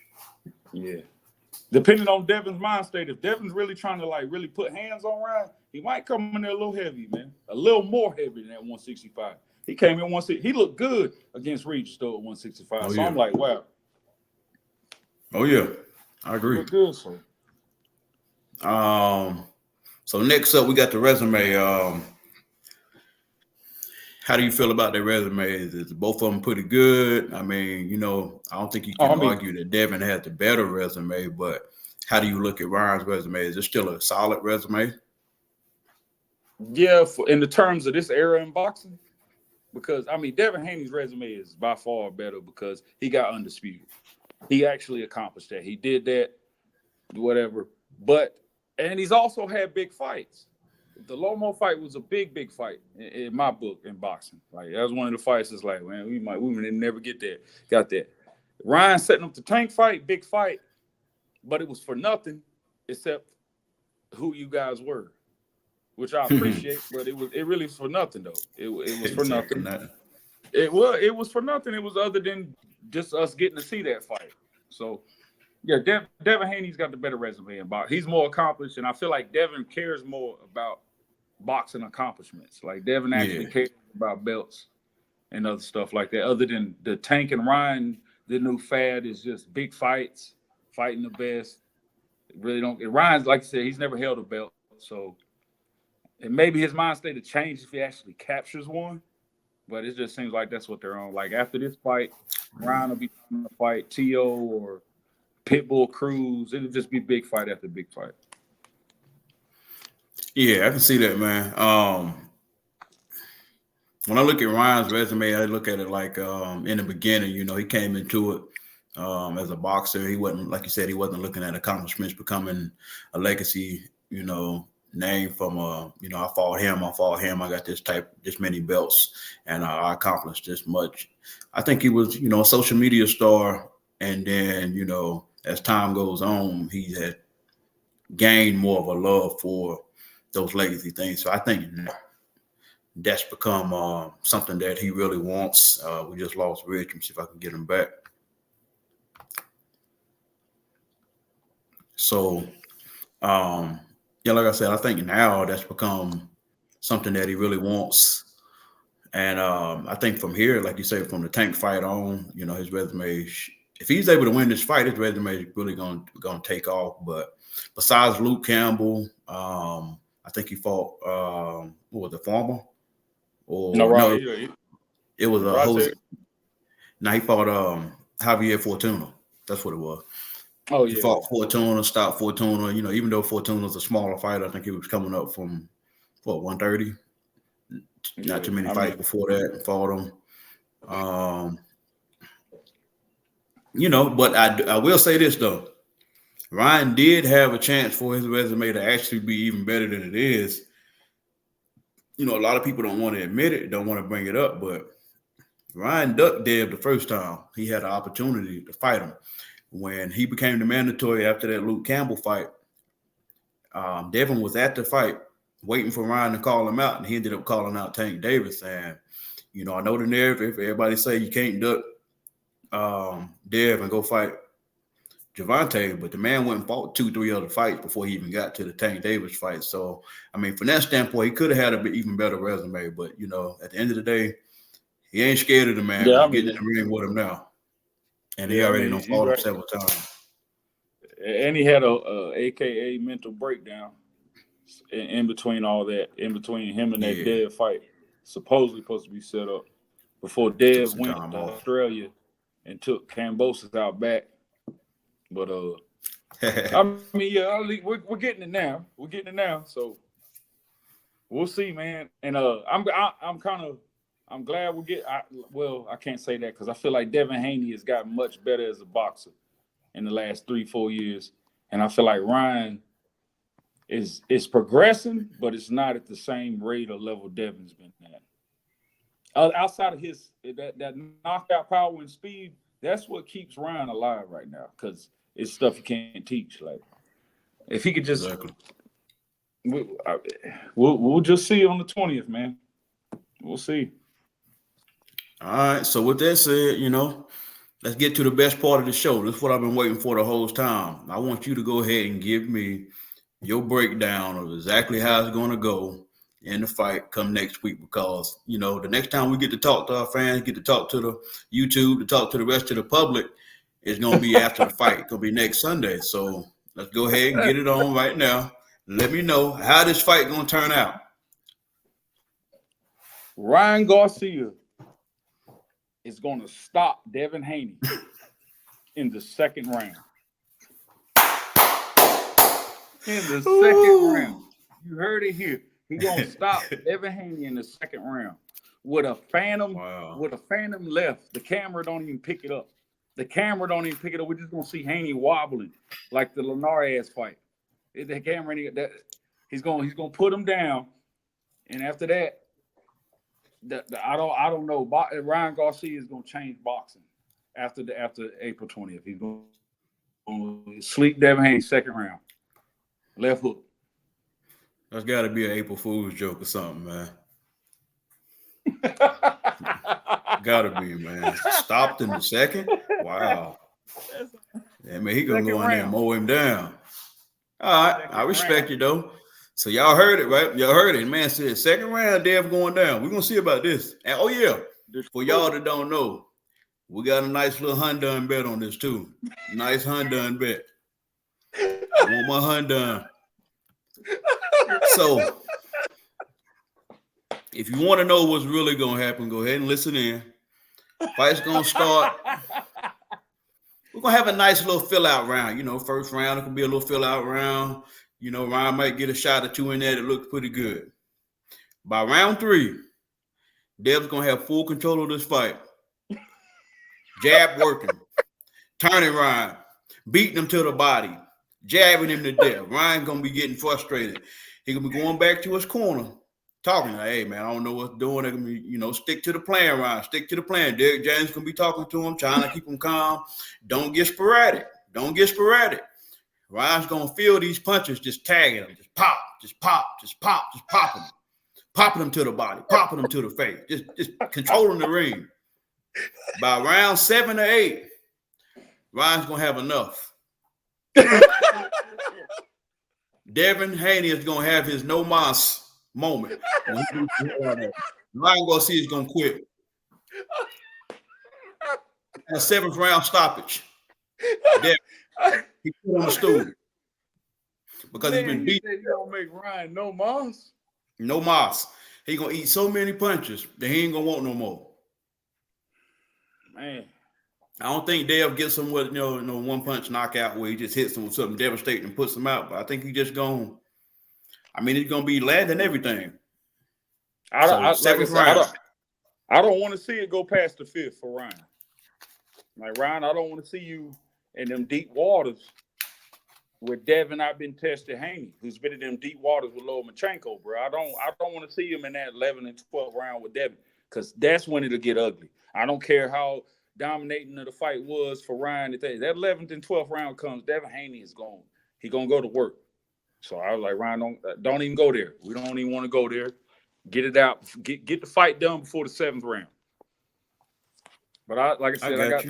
B: Yeah, depending on Devin's mind state. If Devin's really trying to really put hands on Ryan, he might come in there a little heavy, man. A little more heavy than that 165. He came in 160. He looked good against Rich though at 165. So I'm like, wow.
A: Oh yeah, I agree.
B: Look good, so.
A: So next up we got the resume. How do you feel about their resumes? Is both of them pretty good? I don't think you can argue that Devin has the better resume, but how do you look at Ryan's resume? Is it still a solid resume?
B: Yeah, in the terms of this era in boxing, because Devin Haney's resume is by far better because he got undisputed. He actually accomplished that. He did that, whatever. And he's also had big fights. The Lomo fight was a big fight in my book in boxing. That was one of the fights that's man, we may never get there. Got that. Ryan setting up the Tank fight, big fight, but it was for nothing except who you guys were, which I appreciate, but it really was for nothing though. It was for nothing. It was for nothing. It was other than just us getting to see that fight. So, yeah, Devin Haney's got the better resume in boxing. He's more accomplished, and I feel like Devin cares more about boxing accomplishments. Like Devin actually cares about belts and other stuff like that. Other than the Tank and Ryan, the new fad is just big fights, fighting the best. It really don't. Ryan's, like you said, he's never held a belt, so and maybe his mind state to change if he actually captures one. But it just seems like that's what they're on. Like after this fight, Ryan will be trying to fight T.O. or Pitbull Cruz. It'll just be big fight after big fight.
A: Yeah, I can see that, man. When I look at Ryan's resume, I look at it like in the beginning, he came into it as a boxer. He wasn't, like you said, he wasn't looking at accomplishments, becoming a legacy, name from I fought him, I got this many belts, and I accomplished this much. I think he was, a social media star, and then, as time goes on, he had gained more of a love for those legacy things. So I think that's become something that he really wants. We just lost Rich. Let me see if I can get him back. So, like I said, I think now that's become something that he really wants. And I think from here, like you say, from the Tank fight on, his resume, if he's able to win this fight, his resume is really going to take off. But besides Luke Campbell, I think he fought, what was the Farmer? It was Jose. Now he fought Javier Fortuna. That's what it was.
B: Oh, yeah.
A: He fought Fortuna, stopped Fortuna. Even though Fortuna's a smaller fighter, I think he was coming up from, 130? Not too many fights before that and fought him. But I will say this, though. Ryan did have a chance for his resume to actually be even better than it is. A lot of people don't want to admit it, don't want to bring it up, but Ryan ducked Dev the first time. He had an opportunity to fight him. When he became the mandatory after that Luke Campbell fight, Devin was at the fight waiting for Ryan to call him out, and he ended up calling out Tank Davis. And, I know the narrative, everybody say you can't duck Dev and go fight Gervonta, but the man went and fought 2-3 other fights before he even got to the Tank Davis fight. So, from that standpoint, he could have had an even better resume. But, at the end of the day, he ain't scared of the man. Yeah, getting in the ring with him now. And he already fought him several times.
B: And he had a AKA mental breakdown in between all that, in between him and that Dev fight, supposedly supposed to be set up before Dev went to Australia and took Kambosos out back. But we're getting it now. We're getting it now. So we'll see, man. And I'm glad I can't say that because I feel like Devin Haney has gotten much better as a boxer in the last 3-4 years, and I feel like Ryan is progressing, but it's not at the same rate or level Devin's been at. Outside of his that knockout power and speed, that's what keeps Ryan alive right now because it's stuff you can't teach. Like if he could just, we'll just see on the 20th, man. We'll see.
A: All right. So with that said, let's get to the best part of the show. This is what I've been waiting for the whole time. I want you to go ahead and give me your breakdown of exactly how it's going to go in the fight come next week because, the next time we get to talk to our fans, get to talk to the YouTube, to talk to the rest of the public, it's going to be after the fight. It's going to be next Sunday. So let's go ahead and get it on right now. Let me know how this fight going to turn out.
B: Ryan Garcia is going to stop Devin Haney in the second round. In the second round. You heard it here. He's going to stop Devin Haney in the second round with a phantom left. The camera don't even pick it up. We're just going to see Haney wobbling like the Linares fight. The camera, he's going to put him down. And after that, I don't know. Ryan Garcia is going to change boxing after April 20th. He's going to sleep Devin Haney second round. Left hook.
A: That's got to be an April Fool's joke or something, man. Gotta be, man. Stopped in the second. Wow. Yeah, man, he gonna go in there and mow him down. All right, I respect it though. So y'all heard it, right? Y'all heard it. Man said second round, Dev going down. We're gonna see about this. And oh yeah, for y'all that don't know, we got a nice little Hyundai bet on this too. Nice Hyundai bet. I want my Hyundai. So if you want to know what's really gonna happen, go ahead and listen in. Fight's gonna start. We're gonna have a nice little fill out round. You know, first round it can be a little fill out round. You know, Ryan might get a shot or two in there that looks pretty good. By round 3, Dev's gonna have full control of this fight. Jab working, turning Ryan, beating him to the body, jabbing him to death. Ryan gonna be getting frustrated. He gonna be going back to his corner, talking like, "Hey man, I don't know what's doing." They're gonna be, you know, stick to the plan, Ryan. Stick to the plan. Derek James gonna be talking to him, trying to keep him calm. Don't get sporadic. Don't get sporadic. Ryan's gonna feel these punches just tagging him, just pop, just pop, just pop, just popping him, popping him to the body, popping him to the face, just controlling the ring. By round 7 or 8, Ryan's gonna have enough. Devin Haney is gonna have his no mas moment. Ryan Garcia is gonna quit. A 7th round stoppage. Devin, he put on the stool because he's been beat.
B: He gonna make Ryan no mas.
A: No mas. He gonna eat so many punches that he ain't gonna want no more.
B: Man,
A: I don't think Dev gets him with one punch knockout where he just hits him with something devastating and puts him out. But I think he just gonna. I mean, he's gonna be landing everything.
B: I don't want to see it go past the 5th for Ryan. Like Ryan, I don't want to see you in them deep waters with Devin. I've been tested Haney, who's been in them deep waters with Lomachenko, bro. I don't want to see him in that 11 and 12 round with Devin, because that's when it'll get ugly. I don't care how dominating of the fight was for Ryan. That 11th and 12th round comes, Devin Haney is gone. He gonna go to work. So I was like, Ryan, don't even go there. We don't even want to go there. Get it out. Get the fight done before the 7th round. But I got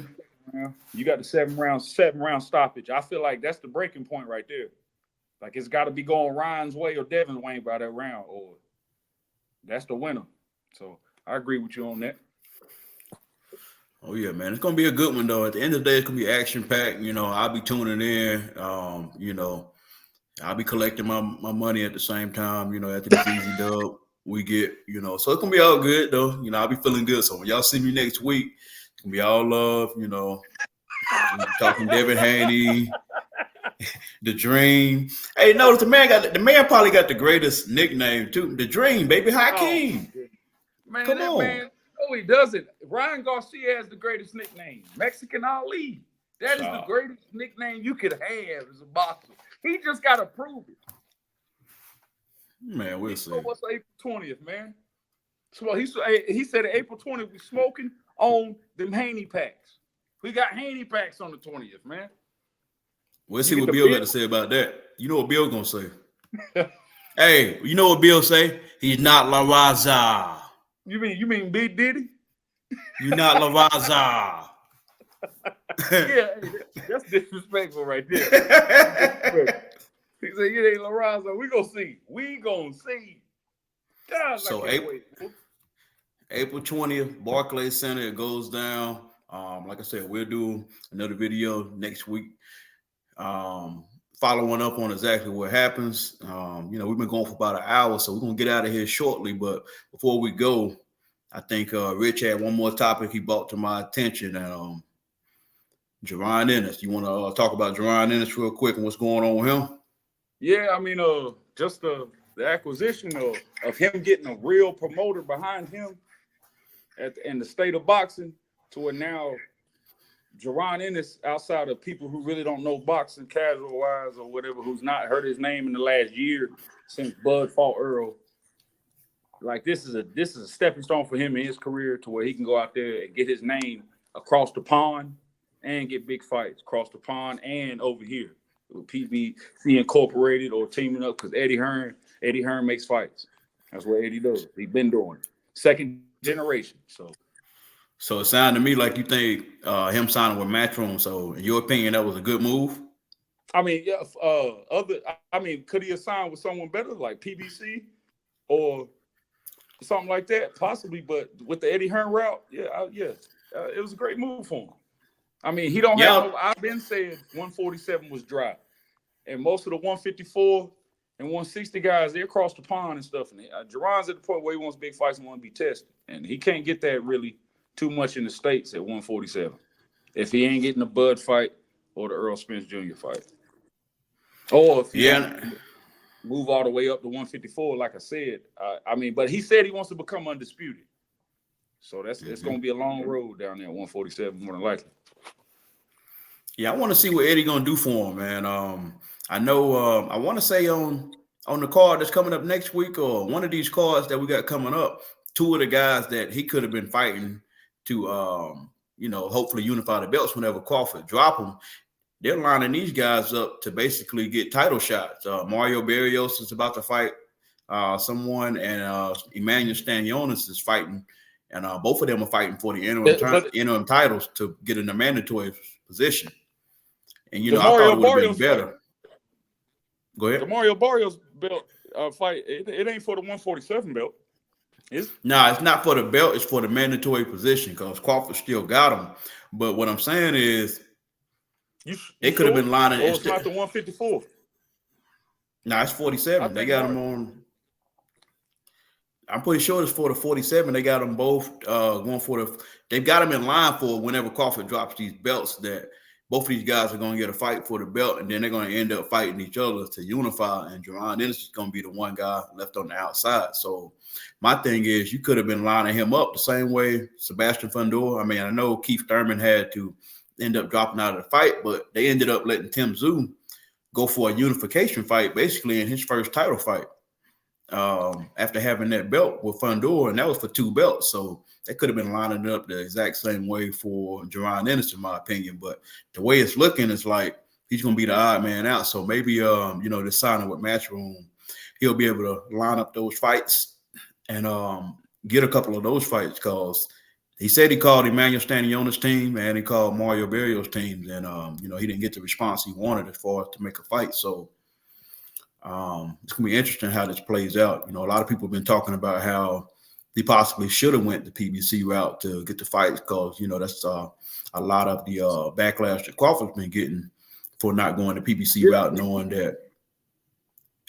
B: you got the 7 round stoppage. I feel like that's the breaking point right there. Like it's got to be going Ryan's way or Devin's way by that round, or that's the winner. So I agree with you on that.
A: Oh yeah, man, it's gonna be a good one though. At the end of the day, it's gonna be action packed. You know, I'll be tuning in. You know, I'll be collecting my money at the same time. You know, after the easy dub we get. You know, so it's gonna be all good though. You know, I'll be feeling good. So when y'all see me next week, it's gonna be all love. You know, talking Devin Haney, the Dream. Hey, notice the man probably got the greatest nickname too. The Dream, baby, Hakeem.
B: Oh, man,
A: come on.
B: Man, no, he doesn't. Ryan Garcia has the greatest nickname, Mexican Ali. That is the greatest nickname you could have as a boxer. He just got to prove it.
A: Man, we'll see.
B: What's April 20th, man? So he said April 20th we smoking on them Haney packs. We got Haney packs on the 20th, man.
A: We'll see what Bill got to say about that. You know what Bill gonna say? Hey, you know what Bill say? He's not La Raza.
B: You mean Big Diddy?
A: You're not La Raza.
B: Yeah, that's disrespectful right there. He said, "You ain't La Raza. We gonna see. We gonna see." God,
A: so April 20th, Barclays Center. It goes down. Like I said, we'll do another video next week. Following up on exactly what happens. You know, we've been going for about an hour, so we're gonna get out of here shortly. But before we go, I think Rich had one more topic he brought to my attention. And Jaron Ennis. You want to talk about Jaron Ennis real quick and what's going on with him?
B: Yeah, I mean, just the acquisition of him getting a real promoter behind him in the state of boxing, to where now Jaron Ennis, outside of people who really don't know boxing casual wise or whatever, who's not heard his name in the last year since Bud fought Earl, like this is a stepping stone for him in his career, to where he can go out there and get his name across the pond and get big fights across the pond and over here with PBC Incorporated or teaming up, because Eddie Hearn makes fights. That's what Eddie does. He's been doing it. Second generation. So
A: So it sounded to me like you think him signing with Matchroom. So in your opinion, that was a good move?
B: I mean, yeah. I mean, could he have signed with someone better, like PBC or something like that, possibly? But with the Eddie Hearn route, it was a great move for him. I mean, he don't have no. I've been saying 147 was dry, and most of the 154 and 160 guys, they're across the pond and stuff. And Jaron's at the point where he wants big fights and want to be tested, and he can't get that really too much in the States at 147 if he ain't getting the Bud fight or the Earl Spence Jr. fight, or if he don't move all the way up to 154. Like I said, I mean, but he said he wants to become undisputed, so it's going to be a long road down there at 147 more than likely.
A: Yeah, I want to see what Eddie gonna do for him, man. I know. I want to say on the card that's coming up next week, or one of these cards that we got coming up, two of the guys that he could have been fighting to, hopefully unify the belts whenever Crawford drop them. They're lining these guys up to basically get title shots. Mario Barrios is about to fight someone, and Emmanuel Stanionis is fighting, and both of them are fighting for the interim titles to get in the mandatory position. And I thought it would have been better. Fight. Go ahead.
B: The Mario Barrios belt fight, it ain't for the 147 belt.
A: It's not for the belt. It's for the mandatory position because Crawford still got him. But what I'm saying is, it could have been lining.
B: It's not the 154.
A: No, it's 47. They got him on. I'm pretty sure it's for the 47. They got them both going for the. They've got them in line for whenever Crawford drops these belts. That both of these guys are going to get a fight for the belt, and then they're going to end up fighting each other to unify. And Jaron Ennis is going to be the one guy left on the outside. So my thing is, you could have been lining him up the same way Sebastian Fundor. I mean, I know Keith Thurman had to end up dropping out of the fight, but they ended up letting Tim Tszyu go for a unification fight, basically in his first title fight. After having that belt with Fundor, and that was for 2 belts. So they could have been lining it up the exact same way for Jaron Ennis, in my opinion. But the way it's looking, it's like he's going to be the odd man out. So maybe, this signing with Matchroom, he'll be able to line up those fights and get a couple of those fights because he said he called Emmanuel Stanionis' team and he called Mario Barrios' teams. And, he didn't get the response he wanted as far as to make a fight. So it's going to be interesting how this plays out. A lot of people have been talking about how he possibly should have went the PBC route to get the fights because, that's a lot of the backlash that Crawford's been getting for not going the PBC route, knowing that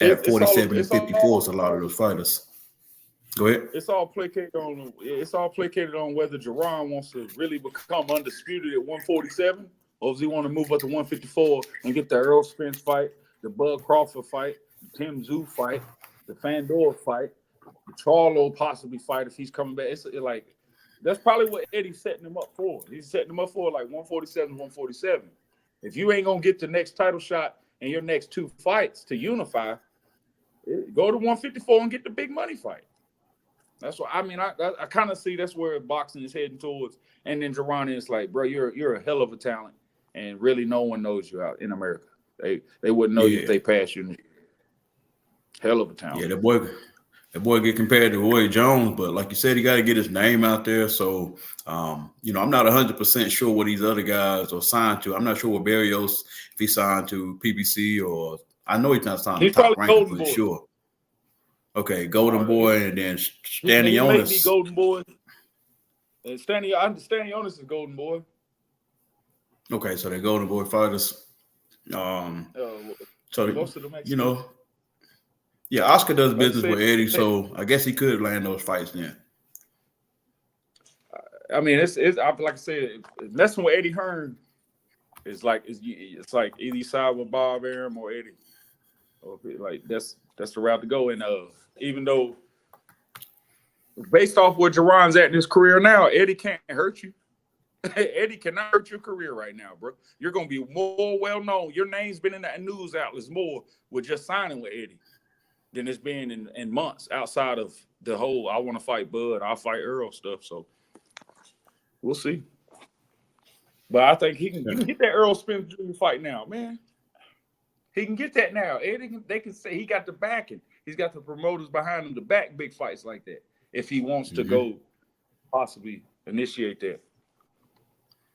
A: at 47 and 54 is a lot of those fighters. Go ahead.
B: It's all placated on whether Jaron wants to really become undisputed at 147 or does he want to move up to 154 and get the Earl Spence fight, the Bud Crawford fight, the Tim Tszyu fight, the Fundor fight, the Charlo possibly fight if he's coming back. It's like that's probably what Eddie's setting him up for. He's setting him up for like 147, 147. If you ain't gonna get the next title shot in your next 2 fights to unify, go to 154 and get the big money fight. That's what I mean. I kind of see that's where boxing is heading towards. And then Jaron is like, bro, you're a hell of a talent, and really no one knows you out in America. They wouldn't know you if they pass you. Hell of a talent.
A: Yeah, that boy get compared to Roy Jones, but like you said, he got to get his name out there. So, I'm not 100% sure what these other guys are signed to. I'm not sure what Barrios, if he's signed to PBC or I know he's not signed to Top Ranking for sure. Okay, Golden Boy, and then Stanionis.
B: He Golden Boy. And Stanionis is Golden Boy.
A: Okay, so they're Golden Boy fighters. So
B: most of them,
A: yeah, Oscar does business with Eddie, so I guess he could land those fights then.
B: I mean, it's like I said, messing with Eddie Hearns is like it's like either side with Bob Arum or Eddie. Or like that's the route to go. And even though based off where Jaron's at in his career now, Eddie can't hurt you. Eddie cannot hurt your career right now, bro. You're gonna be more well known. Your name's been in the news outlets more with just signing with Eddie than it's been in months outside of the whole I want to fight Bud, I'll fight Earl stuff. So we'll see. But I think you can get that Earl Spence Jr. fight now, man. He can get that now. Eddie, they can say he got the backing. He's got the promoters behind him to back big fights like that. If he wants to go possibly initiate that.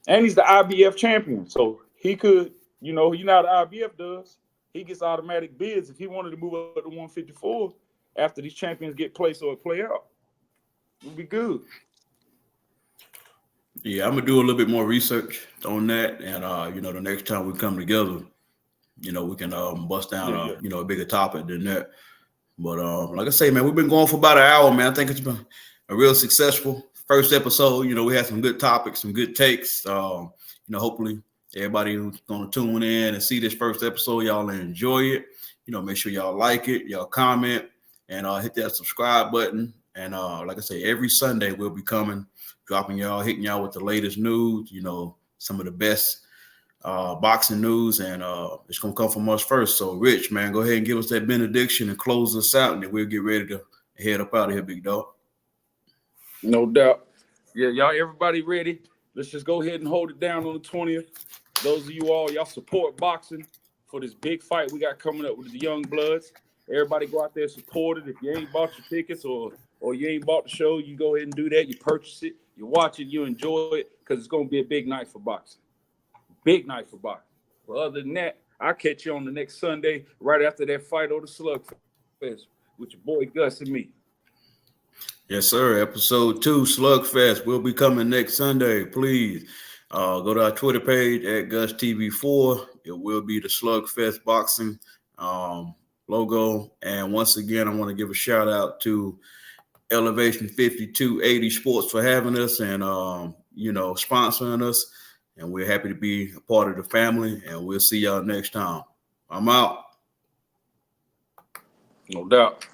B: And he's the IBF champion, so he could, you know how the IBF does. He gets automatic bids if he wanted to move up to 154 after these champions get placed or play out. It'll be good.
A: Yeah, I'm gonna do a little bit more research on that, and the next time we come together, we can bust down a bigger topic than that. But like I say, man, we've been going for about an hour, man. I think it's been a real successful first episode. We had some good topics, some good takes. Hopefully everybody who's gonna tune in and see this first episode, y'all enjoy it. Make sure y'all like it, y'all comment, and hit that subscribe button. And like I say, every Sunday we'll be dropping y'all, hitting y'all with the latest news, some of the best boxing news, and it's going to come from us first. So, Rich, man, go ahead and give us that benediction and close us out, and then we'll get ready to head up out of here, big dog.
B: No doubt. Yeah, y'all, everybody ready? Let's just go ahead and hold it down on the 20th. Those of you all, y'all support boxing for this big fight we got coming up with the Young Bloods. Everybody go out there and support it. If you ain't bought your tickets or you ain't bought the show, you go ahead and do that. You purchase it, you watch it, you enjoy it, because it's going to be a big night for boxing. Big night for boxing. But other than that, I'll catch you on the next Sunday right after that fight on the Slugfest with your boy Gus and me.
A: Yes, sir. Episode 2, Slugfest, will be coming next Sunday. Please go to our Twitter page at GusTV4. It will be the Slugfest boxing logo. And once again, I want to give a shout out to Elevation 5280 Sports for having us and sponsoring us, and we're happy to be a part of the family, and we'll see y'all next time. I'm out.
B: No doubt.